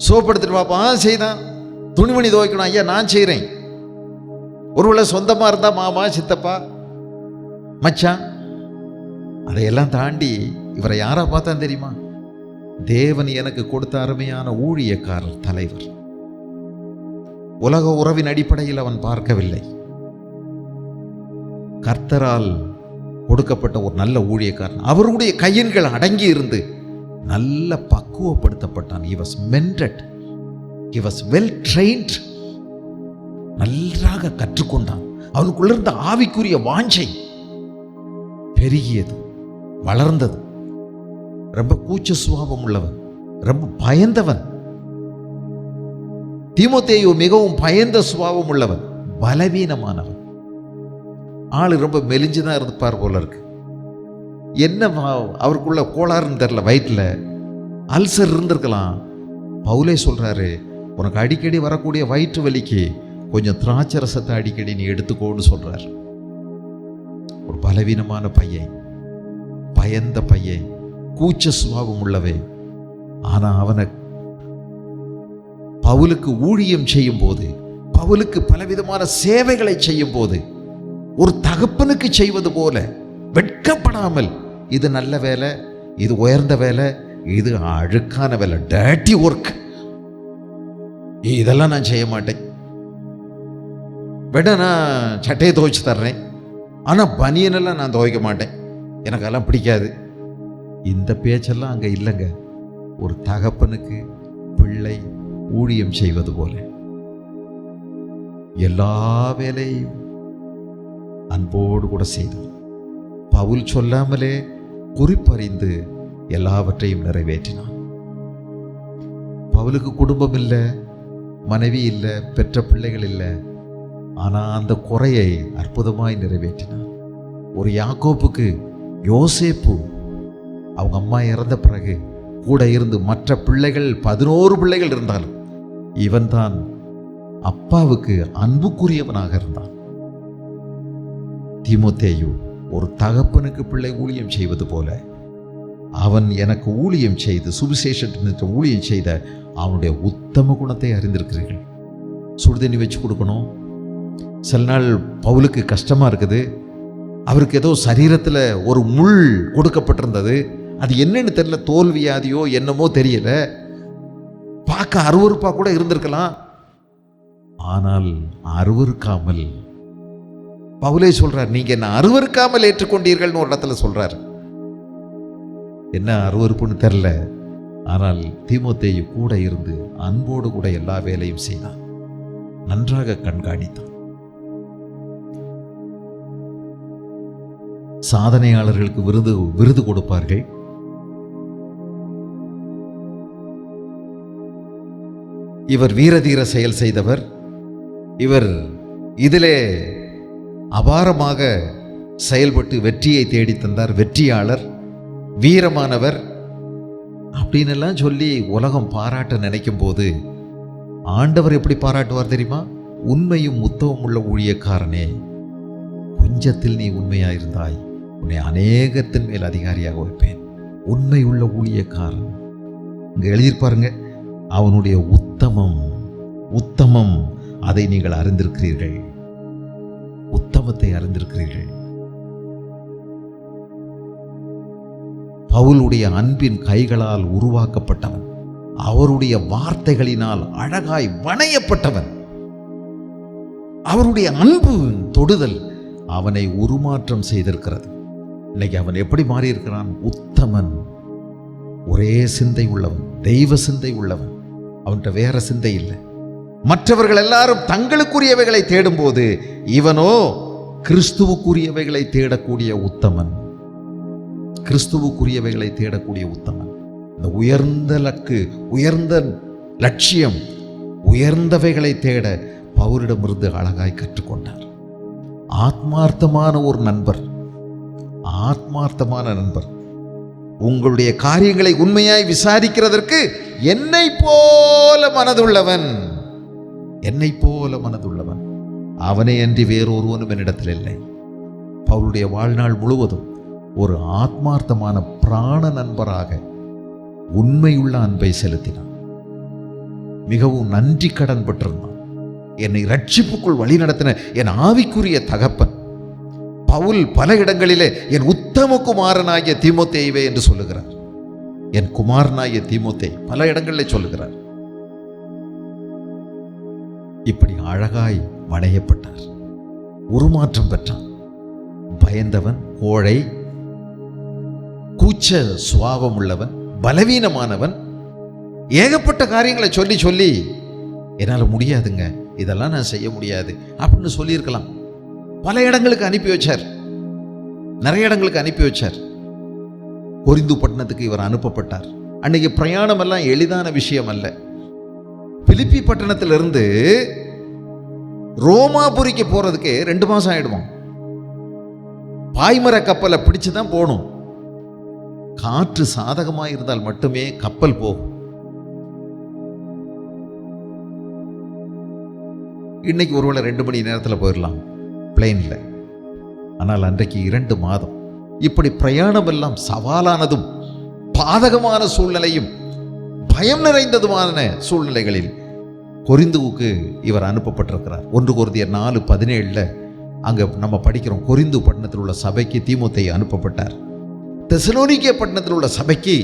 சோப்படுத்திட்டு பாப்பா செய்தான். துணிமணி துவைக்கணும், ஐயா நான் செய்கிறேன். ஒருவேளை சொந்தமா இருந்தா மாமா, சித்தப்பா, மச்சான். அதையெல்லாம் தாண்டி இவரை யாரா பார்த்தான் தெரியுமா? தேவன் எனக்கு கொடுத்த அருமையான ஊழியக்காரர், தலைவர். உலக உறவின் அடிப்படையில் அவன் பார்க்கவில்லை. கர்த்தரால் கொடுக்கப்பட்ட ஒரு நல்ல ஊழியக்காரன். அவருடைய கையின்கள் அடங்கி இருந்து நல்ல பக்குவப்படுத்தப்பட்டான். he was mentored, he was well trained. நன்றாக கற்றுக்கொண்டான். அவனுக்குள்ள இருந்த ஆவிக்குரிய வாஞ்சை பெருகியது, வளர்ந்தது. ரொம்ப கூச்ச சுபாவம் உள்ளவன், ரொம்ப பயந்தவன். தீமோத்தேயு மிகவும் பயந்த சுபாவம் உள்ளவன், பலவீனமானவன். ஆளு ரொம்ப மெலிஞ்சுதான் இருப்பார் போல இருக்கு. என்ன அவருக்குள்ள கோளாறுன்னு தெரியல, வயிற்றுல அல்சர் இருந்திருக்கலாம். பவுலே சொல்றாரு, உனக்கு அடிக்கடி வரக்கூடிய வயிற்று வலிக்கு கொஞ்சம் திராட்சை ரசத்தை அடிக்கடி நீ எடுத்துக்கோன்னு சொல்றார். ஒரு பலவீனமான பையன், பயந்த பையன், கூச்ச சுபாவம் உள்ளவே. ஆனா அவனை பவுலுக்கு ஊழியம் செய்யும் போது, பவுலுக்கு பலவிதமான சேவைகளை செய்யும் போது, ஒரு தகப்பனுக்கு செய்வது போல வெட்கப்படாமல், இது நல்ல வேலை, இது உயர்ந்த வேலை, இது அழுக்கான வேலை, டர்ட்டி ஒர்க், இதெல்லாம் நான் செய்ய மாட்டேன். வேணா நான் சட்டையை துவைச்சு தர்றேன், ஆனால் பனியனெல்லாம் நான் துவைக்க மாட்டேன், எனக்கு அதெல்லாம் பிடிக்காது. இந்த பேச்செல்லாம் அங்கே இல்லைங்க. ஒரு தகப்பனுக்கு பிள்ளை ஊழியம் செய்வது போல எல்லா வேலையும் அன்போடு கூட செய்தான். பவுல் சொல்லாமலே குறிப்பறிந்து எல்லாவற்றையும் நிறைவேற்றினான். பவுலுக்கு குடும்பம் இல்லை, மனைவி இல்லை, பெற்ற பிள்ளைகள் இல்லை. ஆனால் அந்த குறையை அற்புதமாய் நிறைவேற்றினான். ஒரு யாக்கோப்புக்கு யோசேப்பு அவங்க அம்மா இறந்த பிறகு கூட இருந்து மற்ற பிள்ளைகள் 11 பிள்ளைகள் இருந்தாலும் இவன் தான் அப்பாவுக்கு அன்புக்குரியவனாக இருந்தான். தீமோத்தேயு ஒரு தகப்பனுக்கு பிள்ளை ஊழியம் செய்வது போல அவன் எனக்கு ஊழியம் செய்து சுவிசேஷத்திற்கு ஊழியம் செய்த அவனுடைய உத்தம குணத்தை அறிந்திருக்கிறீர்கள். சுடுதண்ணி வச்சு கொடுக்கணும். சில நாள் பவுலுக்கு கஷ்டமா இருக்குது. அவருக்கு ஏதோ சரீரத்தில் ஒரு முள் கொடுக்கப்பட்டிருந்தது. அது என்னன்னு தெரியல, தோல் வியாதியோ என்னமோ தெரியல. பார்க்க அருவருப்பா கூட இருந்திருக்கலாம். ஆனால் அருவருக்காமல் பவுலே சொல்றார், நீங்க என்ன அருவருக்காமல் ஏற்றுக்கொண்டீர்கள்னு ஒரு இடத்துல சொல்றார். என்ன அருவருப்புன்னு தெரியல. ஆனால் தீமோத்தேயு கூட இருந்து அன்போடு கூட எல்லா வேலையும் செய்தான், நன்றாக கண்காணித்தான். சாதனையாளர்களுக்கு விருது கொடுப்பார்கள். இவர் வீரதீர செயல் செய்தவர், இவர் இதிலே அபாரமாக செயல்பட்டு வெற்றியை தேடி தந்தார், வெற்றியாளர், வீரமானவர் அப்படின்னு எல்லாம் சொல்லி உலகம் பாராட்ட நினைக்கும் போது ஆண்டவர் எப்படி பாராட்டுவார் தெரியுமா? உண்மையும் உத்தவம் உள்ள ஊழியக்காரனே, கொஞ்சத்தில் நீ உண்மையாயிருந்தாய், உன்னை அநேகத்தின் மேல் அதிகாரியாக வைப்பேன். உண்மை உள்ள ஊழியக்காரன் இங்க எழுதியிருப்பாருங்க. அவனுடைய உத்தமம் அதை நீங்கள் அறிந்திருக்கிறீர்கள். உத்தமத்தை அறிந்திருக்கிறீர்கள். பவுலுடைய அன்பின் கைகளால் உருவாக்கப்பட்டவன், அவருடைய வார்த்தைகளினால் அழகாய் வணையப்பட்டவன். அவருடைய அன்பு தொடுதல் அவனை உருமாற்றம் செய்திருக்கிறது. இன்னைக்கு அவன் எப்படி மாறி இருக்கிறான்? உத்தமன், ஒரே சிந்தை உள்ளவன், தெய்வ சிந்தை உள்ளவன். அவன்கிட்ட வேற சிந்தை இல்லை. மற்றவர்கள் எல்லாரும் தங்களுக்குரியவைகளை தேடும் போது இவனோ கிறிஸ்துவுக்குரியவைகளை தேடக்கூடிய உத்தமன். கிறிஸ்துவுக்குரியவைகளை தேடக்கூடிய உத்தமன். இந்த உயர்ந்த லக்கு, உயர்ந்த லட்சியம், உயர்ந்தவைகளை தேட பவுலிடமிருந்து அழகாய் கற்றுக்கொண்டார். ஆத்மார்த்தமான ஒரு நண்பர், ஆத்மார்த்தமான நண்பர். உங்களுடைய காரியங்களை உண்மையாய் விசாரிக்கிறதற்கு என்னை போல மனதுள்ளவன், என்னை போல மனதுள்ளவன், அவனை அன்றி வேறொருவனும் என்னிடத்தில் இல்லை. பவுலுடைய வாழ்நாள் முழுவதும் ஒரு ஆத்மார்த்தமான பிராண நண்பராக உண்மையுள்ள அன்பை செலுத்தினான். மிகவும் நன்றி கடன் பட்டிருந்தான். என்னை ரட்சிப்புக்குள் வழி நடத்தின என் ஆவிக்குரிய தகப்பன். பவுல் பல இடங்களிலே என் உத்தம குமாரனாகிய தீமோத்தேயுவே என்று சொல்லுகிறார். என் குமாரனாகிய தீமோத்தேயு பல இடங்களில் சொல்லுகிறார். இப்படி அழகாய் வணையப்பட்டார், உருமாற்றம் பெற்றான். பயந்தவன், கோழை, கூச்ச சுபாவம் உள்ளவன், பலவீனமானவன், ஏகப்பட்ட காரியங்களை சொல்லி சொல்லி என்னால் முடியாதுங்க, இதெல்லாம் நான் செய்ய முடியாது அப்படின்னு சொல்லியிருக்கலாம். பல இடங்களுக்கு அனுப்பி வச்சார், நிறைய இடங்களுக்கு அனுப்பி வச்சார். கொரிந்து பட்டணத்துக்கு இவர் அனுப்பப்பட்டார். அன்னைக்கு பிரயாணம் எல்லாம் எளிதான விஷயம் அல்ல. பிலிப்பி பட்டணத்திலிருந்து ரோமாபுரிக்கு போறதுக்கு 2 மாசம் ஆயிடுவோம். பாய்மர கப்பலை பிடிச்சு தான் போகணும். காற்று சாதகமாக இருந்தால் மட்டுமே கப்பல் போகும். இன்னைக்கு ஒருவேளை 2 மணி நேரத்தில் போயிடலாம் பிளெயின்ல. ஆனால் அன்றைக்கு 2 மாதம் இப்படி பிரயாணம் எல்லாம் சவாலானதும் பாதகமான சூழ்நிலையும் பயம் நிறைந்ததுமான சூழ்நிலைகளில் கொரிந்துவுக்கு இவர் அனுப்பப்பட்டிருக்கிறார். 1 கொரிந்தியர் 4:17 அங்க நம்ம படிக்கிறோம். கொரிந்து பட்டணத்தில் உள்ள சபைக்கு தீமோத்தேயு அனுப்பப்பட்டார். தெசலோனிக்கே பட்டணத்தில் உள்ள சபைக்கு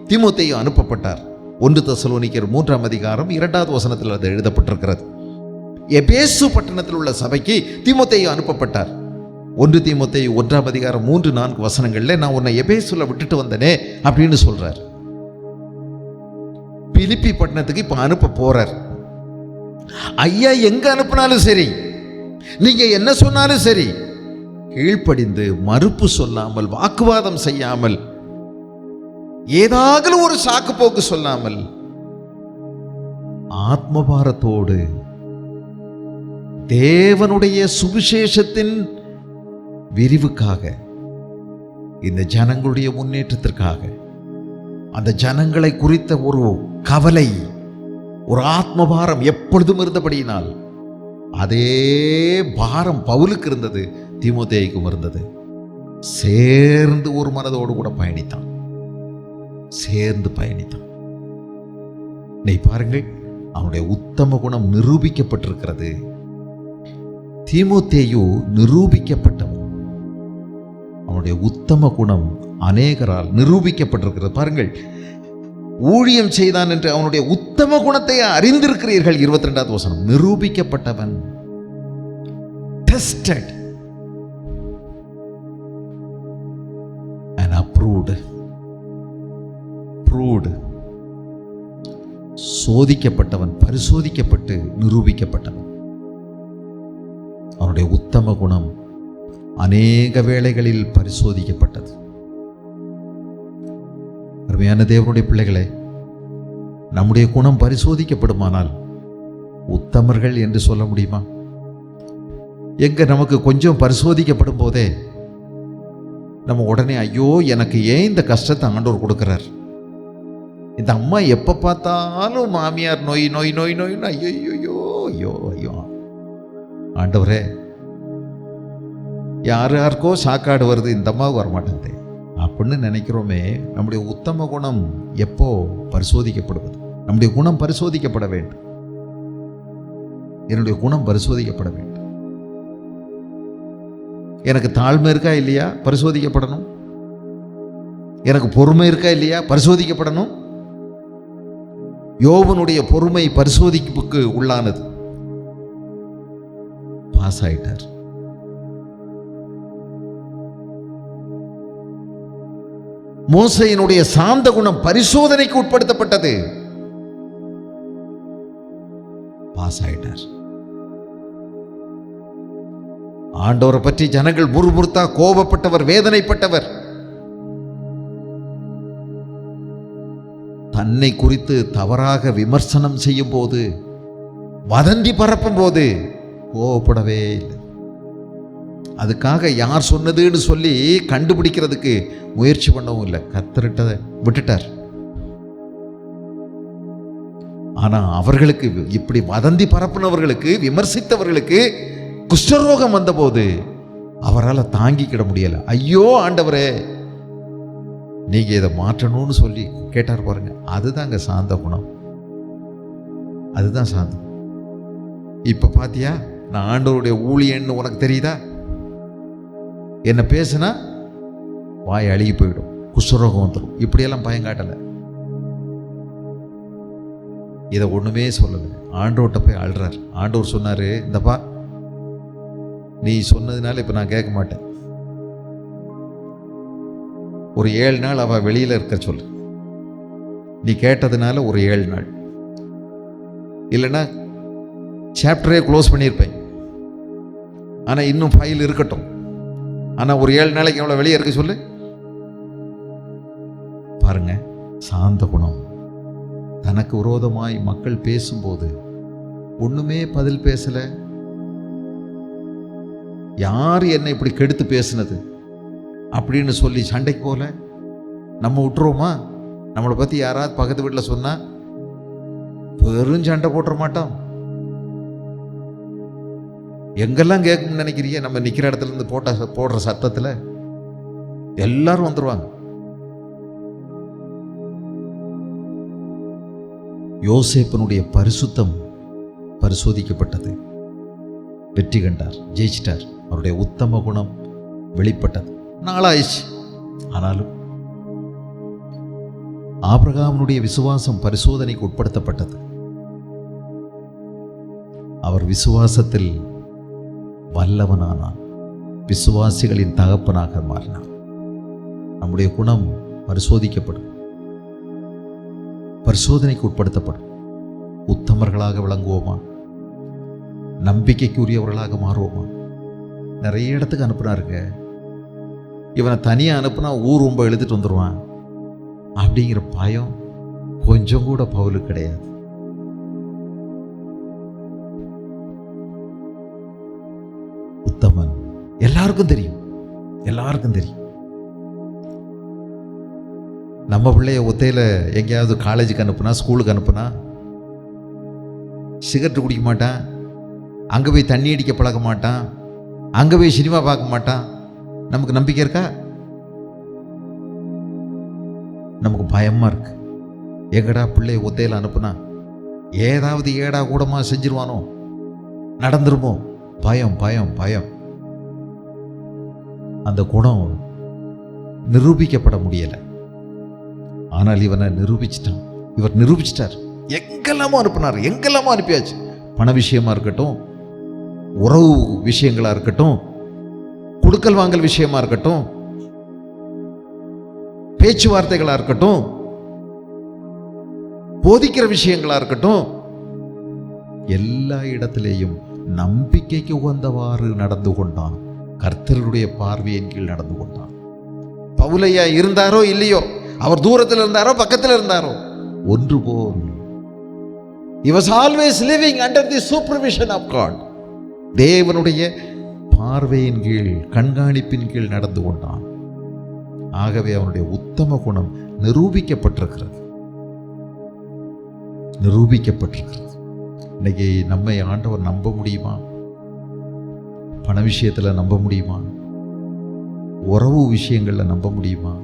தீமோத்தேயு அனுப்பப்பட்டார். 1 தெசலோனிக்கர் 3ஆம் அதிகாரம் 2வது வசனத்தில் அது எழுதப்பட்டிருக்கிறது. எபேசு பட்டணத்தில் உள்ள சபைக்கு தீமோத்தேயு அனுப்பப்பட்டார். 1 தீமோத்தேயு 1ஆம் அதிகாரம் 3-4 வசனங்கள்ல நான் உன்னை எபேசுல விட்டுட்டு வந்தனே அப்படின்னு சொல்றார். பிலிப்பி பட்டணத்துக்கு இப்ப அனுப்ப போறார். ஐயா எங்க அனுப்பினாலும் சரி, நீங்க என்ன சொன்னாலும் சரி, கீழ்ப்படிந்து மறுப்பு சொல்லாமல், வாக்குவாதம் செய்யாமல், ஏதாவது ஒரு சாக்கு போக்கு சொல்லாமல், ஆத்மபாரத்தோடு தேவனுடைய சுவிசேஷத்தின் விரிவுக்காக இந்த ஜனங்களுடைய முன்னேற்றத்திற்காக, அந்த ஜனங்களை குறித்த ஒரு கவலை, ஒரு ஆத்மபாரம் எப்பொழுதும் இருந்தபடியினால் அதே பாரம் பவுலுக்கு இருந்தது, தீமோத்தேயுக்கும் இருந்தது. சேர்ந்து ஒரு மனதோடு கூட பயணித்தான், சேர்ந்து பயணித்தான். நீ பாருங்கள், அவனுடைய உத்தம குணம் நிரூபிக்கப்பட்டிருக்கிறது. தீமோத்தேயு நிரூபிக்கப்பட்டவன். அவனுடைய உத்தம குணம் அநேகரால் நிரூபிக்கப்பட்டிருக்கிறது. பாருங்கள், ஊழியம் செய்தான் என்று அவனுடைய உத்தம குணத்தை அறிந்திருக்கிறீர்கள். 22வது வசனம், நிரூபிக்கப்பட்டவன், டெஸ்டட் அண்ட் அப்ரூவ்டு. சோதிக்கப்பட்டவன், பரிசோதிக்கப்பட்டு நிரூபிக்கப்பட்டவன். அவனுடைய உத்தம குணம் அநேக வேளைகளில் பரிசோதிக்கப்பட்டது. அருமையான தேவனுடைய பிள்ளைகளே, நம்முடைய குணம் பரிசோதிக்கப்படுமானால் உத்தமர்கள் என்று சொல்ல முடியுமா? எங்க நமக்கு கொஞ்சம் பரிசோதிக்கப்படும் போதே நம்ம உடனே, ஐயோ எனக்கு ஏன் இந்த கஷ்டத்தை ஆண்டவர் கொடுக்கிறார், இந்த அம்மா எப்போ பார்த்தாலும் மாமியார் நோய் நோய் நோய் நோய்னு, ஐயோ ஐயோ ஐயோ ஐயோ, ஆண்டவரே யாருக்கோ சாக்காடு வருது, இந்த அம்மாவுக்கு வரமாட்டேங்குது அப்படின்னு நினைக்கிறோமே. நம்முடைய உத்தம குணம் எப்போ பரிசோதிக்கப்படுவது? நம்முடைய குணம் பரிசோதிக்கப்பட வேண்டும். என்னுடைய குணம் பரிசோதிக்கப்பட வேண்டும். எனக்கு தாழ்மை இருக்கா இல்லையா? பரிசோதிக்கப்படணும். எனக்கு பொறுமை இருக்கா இல்லையா? பரிசோதிக்கப்படணும். யோபனுடைய பொறுமை பரிசோதிப்புக்கு உள்ளானது. பாஸ் ஆயிட்டார். மோசேயினுடைய சாந்த குணம் பரிசோதனைக்கு உட்படுத்தப்பட்டது. பாஸ் ஆயிட்டார். ஆண்டவரை பற்றி ஜனங்கள் முறுமுறுத்தா கோபப்பட்டவர், வேதனைப்பட்டவர். தன்னை குறித்து தவறாக விமர்சனம் செய்யும் போது, வதந்தி பரப்பும் போது கோபப்படவே இல்லை. அதுக்காக யார் சொன்னதுன்னு சொல்லி கண்டுபிடிக்கிறதுக்கு முயற்சி பண்ணவும் இல்லை. கத்தரிட்டதை விட்டுட்டார். ஆனா அவர்களுக்கு, இப்படி வதந்தி பரப்புனவர்களுக்கு, விமர்சித்தவர்களுக்கு குஷ்டரோகம் வந்தபோது அவரால் தாங்கிக்கிட முடியல. ஐயோ ஆண்டவரே, நீங்க இதை மாற்றணும்னு சொல்லி கேட்டார் பாருங்க. அதுதாங்க சாந்த குணம். அதுதான் சாந்தம். இப்ப பாத்தியா, நான் ஆண்டவருடைய ஊழியன்னு உனக்கு தெரியுதா? என்ன பேசுனா வாய் அழுகி போயிடும், குஷ்டரோகம் வந்துடும். இப்படியெல்லாம் பயங்காட்டலை. இதை ஒண்ணுமே சொல்லலை. ஆண்டவர்கிட்ட போய் அழுறார். ஆண்டவர் சொன்னாரு, இந்தப்பா நீ சொன்னதுனால இப்ப நான் கேட்க மாட்டேன். ஒரு 7 நாள் அவ வெளியில இருக்க சொல்லு. நீ கேட்டதுனால ஒரு 7 நாள், இல்லைன்னா சாப்டரே க்ளோஸ் பண்ணியிருப்பேன். ஆனா இன்னும் ஃபைல் இருக்கட்டும். ஆனா ஒரு 7 நாளைக்கு எவ்வளவு வெளியே இருக்க சொல்லு. பாருங்க, சாந்த குணம். தனக்கு விரோதமாய் மக்கள் பேசும்போது ஒண்ணுமே பதில் பேசல. யார் என்னை இப்படி கெடுத்து பேசுனது அப்படின்னு சொல்லி சண்டைக்கு போல நம்ம விட்டுருவோமா? நம்மளை பத்தி யாராவது பக்கத்து வீட்டில் சொன்னா பெரும் சண்டை போட்டுற மாட்டோம். எங்கெல்லாம் கேட்கும்னு நினைக்கிறீங்க? நம்ம நிக்கிற இடத்துல இருந்து போடுற சத்தத்துல எல்லாரும் வந்துருவாங்க. யோசேப்பனுடைய பரிசுத்தம் பரிசோதிக்கப்பட்டது. வெற்றி கண்டார், ஜெயிச்சிட்டார். அவருடைய உத்தம குணம் வெளிப்பட்டது. நாளாயிடுச்சு. ஆனாலும் ஆபிரகாமுடைய விசுவாசம் பரிசோதனைக்கு உட்படுத்தப்பட்டது. அவர் விசுவாசத்தில் வல்லவனானார். விசுவாசிகளின் தகப்பனாக மாறினார். நம்முடைய குணம் பரிசோதிக்கப்படும், பரிசோதனைக்கு உட்படுத்தப்படும். உத்தமர்களாக விளங்குவோமா? நம்பிக்கைக்குரியவர்களாக மாறுவோமா? நிறைய இடத்துக்கு அனுப்புனாருங்க. இவனை தனியாக அனுப்புனா ஊர் ரொம்ப எழுதிட்டு வந்துடுவான் அப்படிங்கிற பயம் கொஞ்சம் கூட பவுலுக்கு கிடையாது. உத்தமன். எல்லாருக்கும் தெரியும், எல்லாருக்கும் தெரியும். நம்ம பிள்ளைய ஒத்தையில் எங்கேயாவது காலேஜுக்கு அனுப்புனா, ஸ்கூலுக்கு அனுப்புனா சிகரெட் குடிக்க மாட்டான், அங்கே போய் தண்ணி அடிக்க பழக்க மாட்டான், அங்கே போய் சினிமா பார்க்க மாட்டான். நமக்கு நம்பிக்கை இருக்கா? நமக்கு பயமாக இருக்கு. எங்கடா பிள்ளைய ஒத்தையில் அனுப்புனா ஏதாவது ஏடா கூடமா செஞ்சிருவானோ, நடந்துருமோ, பயம் பயம் பயம். அந்த குணம் நிரூபிக்கப்பட முடியலை. ஆனால் இவனை நிரூபிச்சிட்டான். இவர் நிரூபிச்சிட்டார். எங்கெல்லாமோ அனுப்பினார், எங்கெல்லாமோ அனுப்பியாச்சு. பண விஷயமா இருக்கட்டும், உறவு விஷயங்களா இருக்கட்டும், கொடுக்கல் வாங்கல் விஷயமா இருக்கட்டும், பேச்சுவார்த்தைகளா இருக்கட்டும், போதிக்கிற விஷயங்களா இருக்கட்டும், எல்லா இடத்திலேயும் நம்பிக்கைக்கு உகந்தவாறு நடந்து கொண்டான். கர்த்தருடைய பார்வையின் கீழ் நடந்து கொண்டான். பவுலையா இருந்தாரோ இல்லையோ, அவர் தூரத்தில் இருந்தாரோ பக்கத்தில் இருந்தாரோ, ஒன்று போல். He was always living under the supervision of God. தேவனுடைய பார்வையின் கீழ், கண்காணிப்பின் கீழ் நடந்து கொண்டான். ஆகவே அவனுடைய உத்தம குணம் நிரூபிக்கப்பட்டிருக்கிறது. நிரூபிக்கப்பட்டிருக்கிறது. இன்னைக்கு நம்மை ஆண்டவர் நம்ப முடியுமா? பண விஷயத்தில் நம்ப முடியுமா? உறவு விஷயங்களில் நம்ப முடியுமா?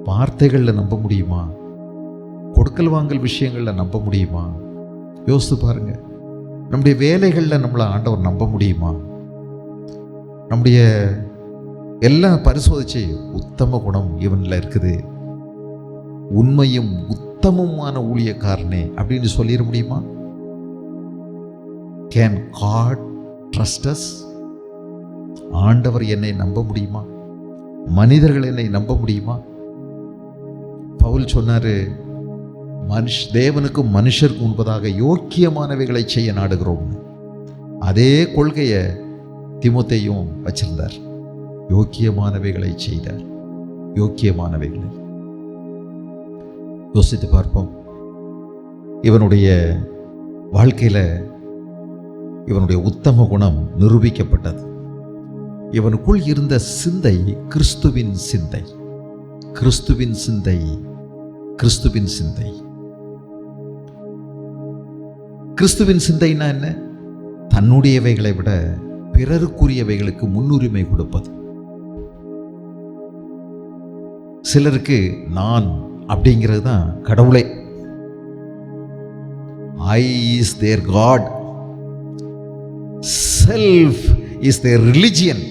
வார்த்தைகளில் நம்ப முடியுமா? கொடுக்கல் வாங்கல் விஷயங்களில் நம்ப முடியுமா? யோசித்து பாருங்க. நம்முடைய வேலைகளில் நம்மளை ஆண்டவர் நம்ப முடியுமா? நம்முடைய எல்லாம் பரிசோதிச்சு உத்தம குணம் இவனில் இருக்குது, உண்மையும் உத்தமமான ஊழியக்காரனே அப்படின்னு சொல்லிட முடியுமா? Can God trust us? ஆண்டவர் என்னை நம்ப முடியுமா? மனிதர்கள் என்னை நம்ப முடியுமா? பவுல் சொன்னாரு, தேவனுக்கு மனுஷருக்கு முன்பதாக யோக்கியமானவைகளை செய்ய நாடுகிறோம். அதே கொள்கையை தீமோத்தேயும் வச்சிருந்தார். யோக்கியமானவைகளை செய்தார். யோக்கியமானவைகளை யோசித்து பார்ப்போம். இவனுடைய வாழ்க்கையில இவனுடைய உத்தம குணம் நிரூபிக்கப்பட்டது. இவனுக்குள் இருந்த சிந்தை கிறிஸ்துவின் சிந்தை. கிறிஸ்துவின் சிந்தை. கிறிஸ்துவின் சிந்தை. கிறிஸ்துவின் சிந்தைன்னா என்ன? தன்னுடையவைகளை விட பிறருக்குரியவைகளுக்கு முன்னுரிமை கொடுப்பது. சிலருக்கு நான் அப்படிங்கிறது தான் கடவுளே. I is their God, self is their religion.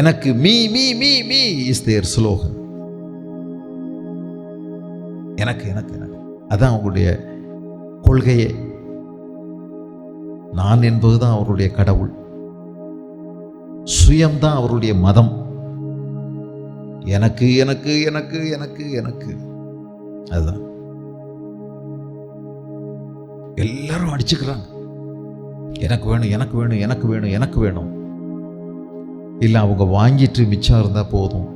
எனக்கு me me me me is their slogan. எனக்கு எனக்கு எனக்கு அதான் அவங்களுடைய கொள்கையே. நான் என்பதுதான் அவருடைய கடவுள். சுயம்தான் அவருடைய மதம். எனக்கு எனக்கு எனக்கு எனக்கு எனக்கு அதுதான். எல்லாரும் அடிச்சுக்கிறாங்க. எனக்கு வேணும், எனக்கு வேணும், எனக்கு வேணும், எனக்கு வேணும். இல்லை, அவங்க வாங்கிட்டு மிச்சம் இருந்தால் போதும்,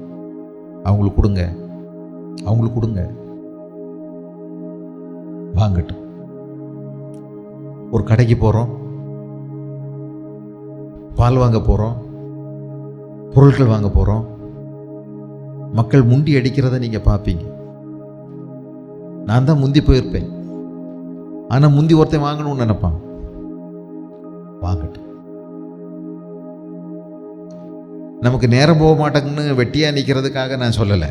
அவங்களுக்கு கொடுங்க, அவங்களுக்கு கொடுங்க, வாங்கட்டும். ஒரு கடைக்கு போகிறோம், பால் வாங்க போகிறோம், பொருட்கள் வாங்க போகிறோம். மக்கள் முண்டி அடிக்கிறத நீங்கள் பார்ப்பீங்க. நான் தான் முந்தி போயிருப்பேன். ஆனால் முந்தி ஒருத்தன் வாங்கணும்னு நினைப்பான். வாங்கட்டும். நமக்கு நேரம் போக மாட்டேங்குன்னு வெட்டியா நிற்கிறதுக்காக நான் சொல்லலை.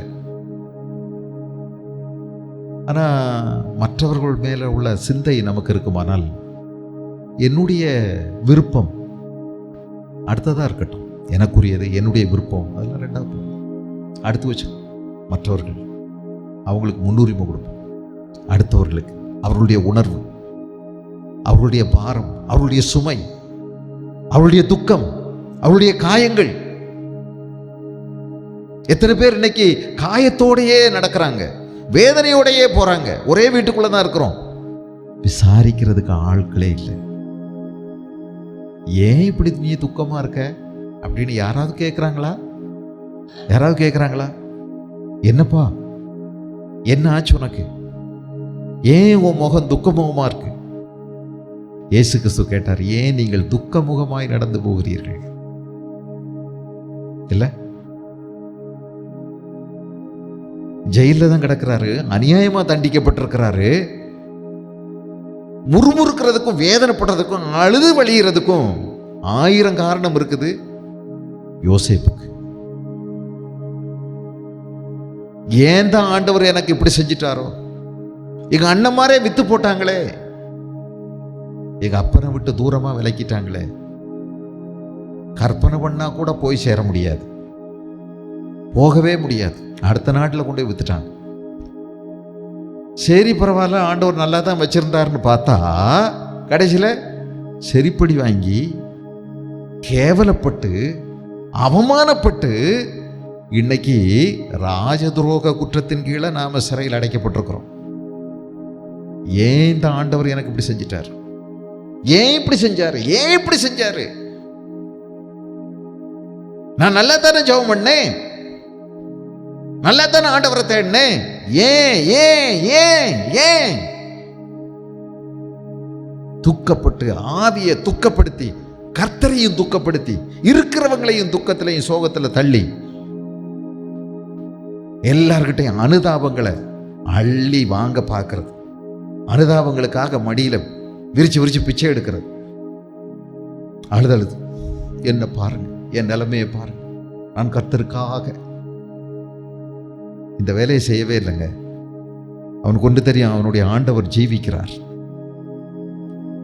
ஆனால் மற்றவர்கள் மேலே உள்ள சிந்தை நமக்கு இருக்குமானால், என்னுடைய விருப்பம் அடுத்ததாக இருக்கட்டும், எனக்குரியது என்னுடைய விருப்பம் அதெல்லாம் ரெண்டாவது அடுத்து வச்சு, மற்றவர்கள் அவங்களுக்கு முன்னுரிமை கொடுப்போம். அடுத்தவர்களுக்கு அவர்களுடைய உணர்வு, அவர்களுடைய பாரம், அவர்களுடைய சுமை, அவருடைய துக்கம், அவருடைய காயங்கள். எத்தனை பேர் இன்னைக்கு காயத்தோடையே நடக்கிறாங்க, வேதனையோடையே போறாங்க. ஒரே வீட்டுக்குள்ள தான் இருக்கிறோம், விசாரிக்கிறதுக்கு ஆட்களே இல்லை. ஏன் இப்படி நீ துக்கமா இருக்க அப்படின்னு யாராவது கேட்குறாங்களா? யாராவது கேட்குறாங்களா? என்னப்பா, என்ன ஆச்சு உனக்கு? ஏன் உன் முகம் துக்க முகமா இருக்கு? இயேசு கிறிஸ்து கேட்டார், ஏன் நீங்கள் துக்க முகமாய் நடந்து போகிறீர்கள்? இல்லை, ஜெயில தான் கிடக்கிறாரு, அநியாயமா தண்டிக்கப்பட்டிருக்கிறாரு. முறுமுறுக்கிறதுக்கும் வேதனைப்படுறதுக்கும் அழுது வழிகிறதுக்கும் 1000 காரணம் இருக்குது யோசேப்புக்கு. ஏன் தான் ஆண்டவர் எனக்கு இப்படி செஞ்சிட்டாரோ? எங்க அண்ணன்மாரே வித்து போட்டாங்களே, எங்க அப்பனை விட்டு தூரமா விலக்கிட்டாங்களே, கற்பனை பண்ணா கூட போய் சேர முடியாது, போகவே முடியாது. அடுத்த நாட்டில் கொண்டு போய் வித்துட்டாங்க. சரி பரவாயில்ல, ஆண்டவர் நல்லா தான் வச்சிருந்தாருன்னு பார்த்தா கடைசியில் செரிப்படி வாங்கி கேவலப்பட்டு அவமானப்பட்டு இன்னைக்கு ராஜதுரோக குற்றத்தின் கீழே நாம சிறையில் அடைக்கப்பட்டிருக்கிறோம். ஏன் இந்த ஆண்டவர் எனக்கு இப்படி செஞ்சிட்டார்? ஏன் இப்படி செஞ்சாரு? ஏன் இப்படி செஞ்சாரு? நான் நல்லா தானே ஜெபம் பண்ணேன், நல்லா தானே ஆண்டவரை தேடினேன். ஏன் ஏன் ஏன் ஏன்? துக்கப்பட்டு ஆவியை துக்கப்படுத்தி கர்த்தரையும் துக்கப்படுத்தி இருக்கிறவங்களையும் துக்கத்திலையும் சோகத்தில் தள்ளி எல்லார்கிட்டையும் அனுதாபங்களை அள்ளி வாங்க பார்க்கறது, அனுதாபங்களுக்காக மடியில விரிச்சு விரிச்சு பிச்சை எடுக்கிறது, அழுதழுது என்ன பாருங்க, என் நிலைமையை பாருங்க, நான் கர்த்தருக்காக இந்த வேலையை செய்யவே இல்லைங்க. அவனுக்கு ஒன்று தெரியும், அவனுடைய ஆண்டவர் ஜீவிக்கிறார்,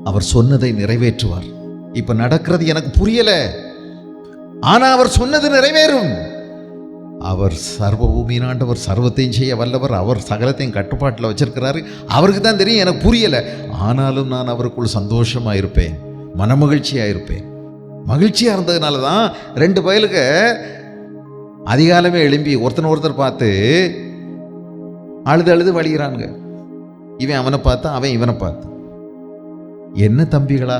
அவர் சொன்னதை நிறைவேற்றுவார். இப்ப நடக்கிறது எனக்கு புரியல, ஆனா அவர் சொன்னது நிறைவேறும். அவர் சர்வ பூமியின் ஆண்டவர், சர்வத்தையும் செய்ய வல்லவர், அவர் சகலத்தையும் கட்டுப்பாட்டில் வச்சிருக்கிறாரு. அவருக்கு தான் தெரியும் எனக்கு புரியல, ஆனாலும் நான் அவருக்குள் சந்தோஷமா இருப்பேன், மனமகிழ்ச்சியா இருப்பேன். மகிழ்ச்சியா இருந்ததுனால தான் 2 பயலுக்கு அதிகாலமே எழும்பி ஒருத்தர் பார்த்து அழுது அழுது வழிகிறானுங்க. இவன் அவனை பார்த்தா, அவன் இவனை பார்த்து, என்ன தம்பிகளா,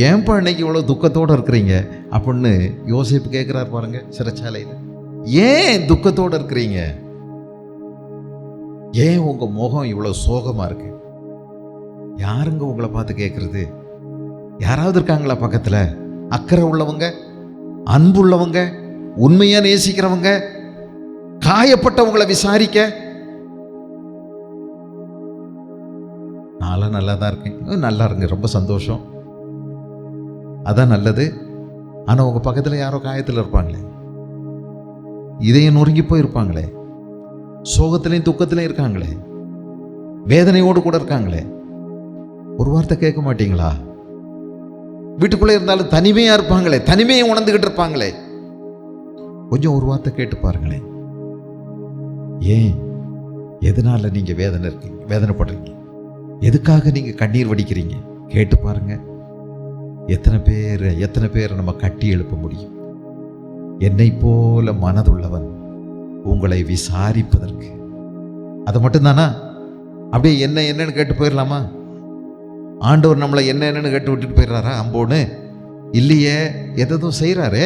ஏன்பா இன்னைக்கு இவ்வளோ துக்கத்தோடு இருக்கிறீங்க அப்படின்னு யோசேப்பு கேட்குறாரு பாருங்க சிறைச்சாலையில். ஏன் துக்கத்தோடு இருக்கிறீங்க? ஏன் உங்க முகம் இவ்வளோ சோகமா இருக்கு? யாருங்க உங்களை பார்த்து கேட்கறது? யாராவது இருக்காங்களா பக்கத்தில்? அக்கறை உள்ளவங்க, அன்பு உள்ளவங்க, உண்மையா நேசிக்கிறவங்க, காயப்பட்டவங்களை விசாரிக்க. நான்லாம் நல்லா தான் இருக்கேன். நல்லா இருங்க, ரொம்ப சந்தோஷம், அதான் நல்லது. ஆனால் உங்கள் பக்கத்தில் யாரோ காயத்தில் இருப்பாங்களே, இதயம் நொறுங்கி போயிருப்பாங்களே, சோகத்திலையும் துக்கத்திலையும் இருக்காங்களே, வேதனையோடு கூட இருக்காங்களே, ஒரு வார்த்தை கேட்க மாட்டீங்களா? வீட்டுக்குள்ளே இருந்தாலும் தனிமையாக இருப்பாங்களே, தனிமையை உணர்ந்துக்கிட்டு இருப்பாங்களே, கொஞ்சம் ஒரு வார்த்தை கேட்டு பாருங்களேன். ஏன், எதனால நீங்க வேதனைப்படுறீங்க? எதுக்காக நீங்க கண்ணீர் வடிக்கிறீங்க? கேட்டு பாருங்க. எத்தனை பேரை நம்ம கட்டி எழுப்ப முடியும்? என்னை போல மனதுள்ளவன் உங்களை விசாரிப்பதற்கு. அது மட்டும்தானா? அப்படியே என்னன்னு கேட்டு போயிடலாமா? ஆண்டவர் நம்மளை என்னன்னு கேட்டு விட்டுட்டு போயிடுறாரா அம்போன்னு? இல்லையே, எதோ செய்யறாரு.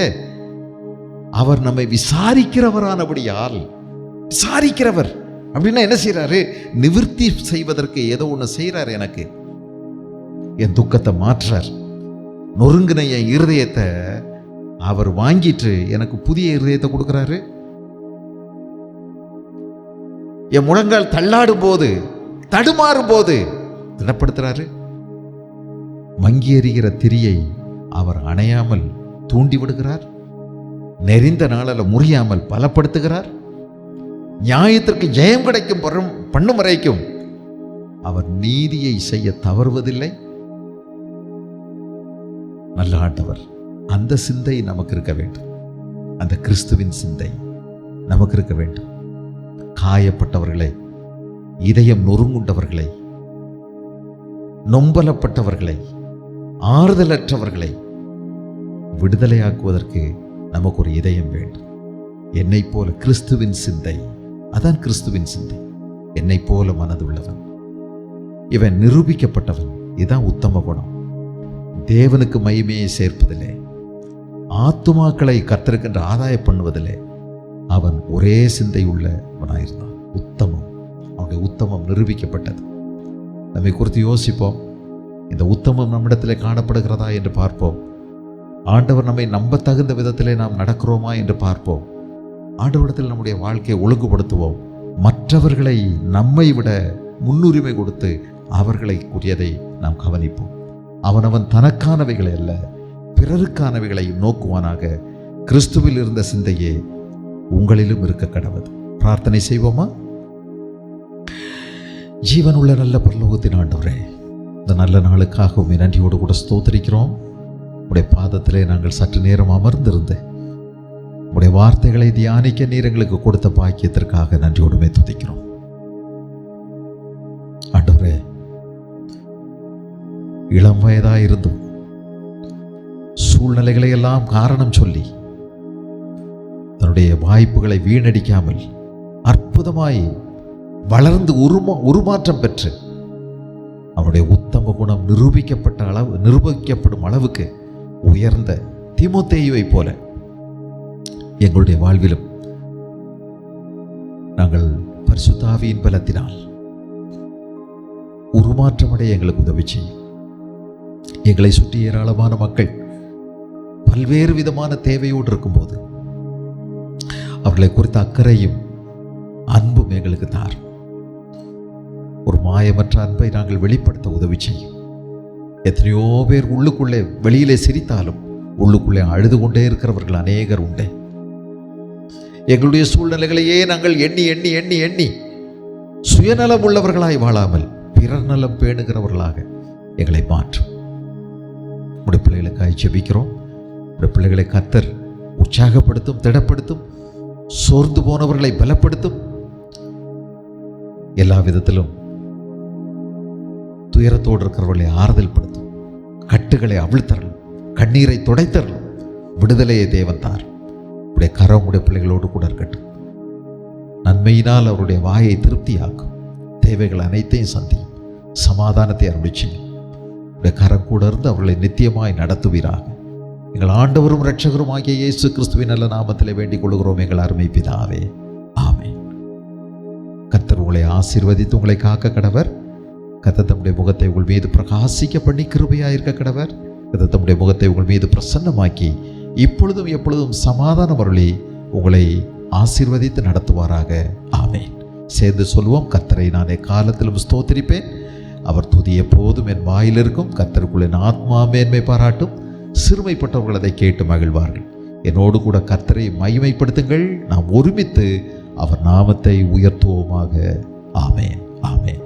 அவர் நம்மை விசாரிக்கிறவரானபடியால், விசாரிக்கிறவர் அப்படின்னா என்ன செய்யறாரு? நிவர்த்தி செய்வதற்கு ஏதோ ஒன்று செய்யறாரு. எனக்கு என் துக்கத்தை மாற்றார், நொறுங்கின என் இருதயத்தை அவர் வாங்கிட்டு எனக்கு புதிய இருதயத்தை கொடுக்கிறாரு. என் முழங்கால் தள்ளாடும் போது, தடுமாறும் போது திடப்படுத்துறாரு. மங்கி எறிகிற திரியை அவர் அணையாமல் தூண்டி விடுகிறார். நெறிந்த நாளில் முறியாமல் பலப்படுத்துகிறார். நியாயத்திற்கு ஜெயம் கிடைக்கும் பண்ணும் வரைக்கும் அவர் நீதியை செய்ய தவறுவதில்லை. நல்ல ஆண்டவர். அந்த சிந்தை நமக்கு இருக்க வேண்டும். அந்த கிறிஸ்துவின் சிந்தை நமக்கு இருக்க வேண்டும். காயப்பட்டவர்களை, இதயம் நொறுங்குண்டவர்களை, நொம்பலப்பட்டவர்களை, ஆறுதலற்றவர்களை விடுதலையாக்குவதற்கு நமக்கு ஒரு இதயம் வேண்டும். என்னை போல கிறிஸ்துவின் சிந்தை, அதான் கிறிஸ்துவின் சிந்தை. என்னை போல மனதுள்ளவன், இவன் நிரூபிக்கப்பட்டவன். இதுதான் உத்தம குணம். தேவனுக்கு மகிமையை சேர்ப்பதிலே, ஆத்துமாக்களை கர்த்தருக்கென்று ஆதாய பண்ணுவதிலே அவன் ஒரே சிந்தை உள்ளவனாயிருந்தான். உத்தமம், அவனுடைய உத்தமம் நிரூபிக்கப்பட்டது. நம்மை குறித்து யோசிப்போம். இந்த உத்தமம் நம்மிடத்திலே காணப்படுகிறதா என்று பார்ப்போம். ஆண்டவர் நம்மை நம்ப தகுந்த விதத்திலே நாம் நடக்கிறோமா என்று பார்ப்போம். ஆண்டவரிடத்தில் நம்முடைய வாழ்க்கையை ஒழுங்குபடுத்துவோம். மற்றவர்களை நம்மை விட முன்னுரிமை கொடுத்து அவர்களுக்குரியதை நாம் கவனிப்போம். அவனவன் தனக்கானவைகளை அல்ல பிறருக்கானவைகளை நோக்குவானாக. கிறிஸ்துவில் இருந்த சிந்தையே உங்களிலும் இருக்க கடவுது. பிரார்த்தனை செய்வோமா? ஜீவனுள்ள நல்ல பரலோகத்தின் ஆண்டவரே, இந்த நல்ல நாளுக்காக உம்மை நன்றியோடு கூட ஸ்தோத்திரிக்கிறோம். உடைய பாதத்திலே நாங்கள் சற்று நேரம் அமர்ந்திருந்து உடைய வார்த்தைகளை தியானிக்க நீர் எங்களுக்கு கொடுத்த பாக்கியத்திற்காக நன்றியோடுமே துதிக்கிறோம். ஆண்டவரே, இளம் வயதாயிருந்தும் சூழ்நிலைகளை எல்லாம் காரணம் சொல்லி தன்னுடைய வாய்ப்புகளை வீணடிக்காமல் அற்புதமாய் வளர்ந்து உருமாற்றம் பெற்று அவருடைய உத்தம குணம் நிரூபிக்கப்படும் அளவுக்கு உயர்ந்த தீமோத்தேயுவை போல எங்களுடைய வாழ்விலும் நாங்கள் பரிசுத்த ஆவியின் பலத்தினால் உருமாற்றமடைய எங்களுக்கு உதவி செய்யும். எங்களை சுற்றி ஏராளமான மக்கள் பல்வேறு விதமான தேவையோடு இருக்கும்போது அவர்களை குறித்த அக்கறையும் அன்பும் எங்களுக்கு தார். ஒரு மாயமற்ற அன்பை நாங்கள் வெளிப்படுத்த உதவி செய்யும். எத்தனையோ பேர் உள்ளுக்குள்ளே வெளியிலே சிரித்தாலும் உள்ளுக்குள்ளே அழுது கொண்டே இருக்கிறவர்கள் அநேகர் உண்டே. எங்களுடைய சூழ்நிலைகளையே நாங்கள் எண்ணி எண்ணி எண்ணி எண்ணி சுயநலம் உள்ளவர்களாய் வாழாமல் பிறர் நலம் பேணுகிறவர்களாக எங்களை மாற்றும். உடைய பிள்ளைகளுக்காய் ஜெபிக்கிறோம். உடைய பிள்ளைகளை கர்த்தர் உற்சாகப்படுத்தும், திடப்படுத்தும், சோர்ந்து போனவர்களை பலப்படுத்தும். எல்லா விதத்திலும் துயரத்தோடு இருக்கிறவர்களை ஆறுதல் படுத்தும். கட்டுகளை அவிழ்த்தரலும், கண்ணீரை துடைத்தரலும், விடுதலையை தேவன் தார். உடைய கரம் உடைய பிள்ளைகளோடு கூட இருக்கட்டும். நன்மையினால் அவருடைய வாயை திருப்தியாக்கும். தேவைகள் அனைத்தையும் சந்தியும். சமாதானத்தை அருளிச்சும் உடைய கரம் கூட இருந்து அவர்களை நித்தியமாய் நடத்துவீராக. எங்கள் ஆண்டவரும் இரட்சகரும் ஆகிய இயேசு கிறிஸ்துவின் நல்ல நாமத்திலே வேண்டிக் கொள்கிறோம் எங்கள் அருமை பிதாவே, ஆமென். கர்த்தர் உங்களை ஆசீர்வதித்து உங்களை காக்க கடவர். கர்த்தர் தம்முடைய முகத்தை உங்கள் மீது பிரகாசிக்க பண்ணி கிருபையாயிருக்க கடவர். கர்த்தர் தம்முடைய முகத்தை உங்கள் மீது பிரசன்னமாக்கி இப்பொழுதும் எப்பொழுதும் சமாதானம் அருளி உங்களை ஆசீர்வதித்து நடத்துவாராக, ஆமென். சேர்ந்து சொல்வோம். கர்த்தரை நான் எக்காலத்திலும் ஸ்தோத்திரிப்பேன். அவர் துதி எப்போதும் என் வாயில் இருக்கும். கர்த்தருக்குள் என் ஆத்மா மேன்மை பாராட்டும். சிறுமைப்பட்டவர்கள் அதை கேட்டு மகிழ்வார்கள். என்னோடு கூட கர்த்தரை மகிமைப்படுத்துங்கள். நாம் ஒருமித்து அவர் நாமத்தை உயர்த்துவோமாக. ஆமென், ஆமென்.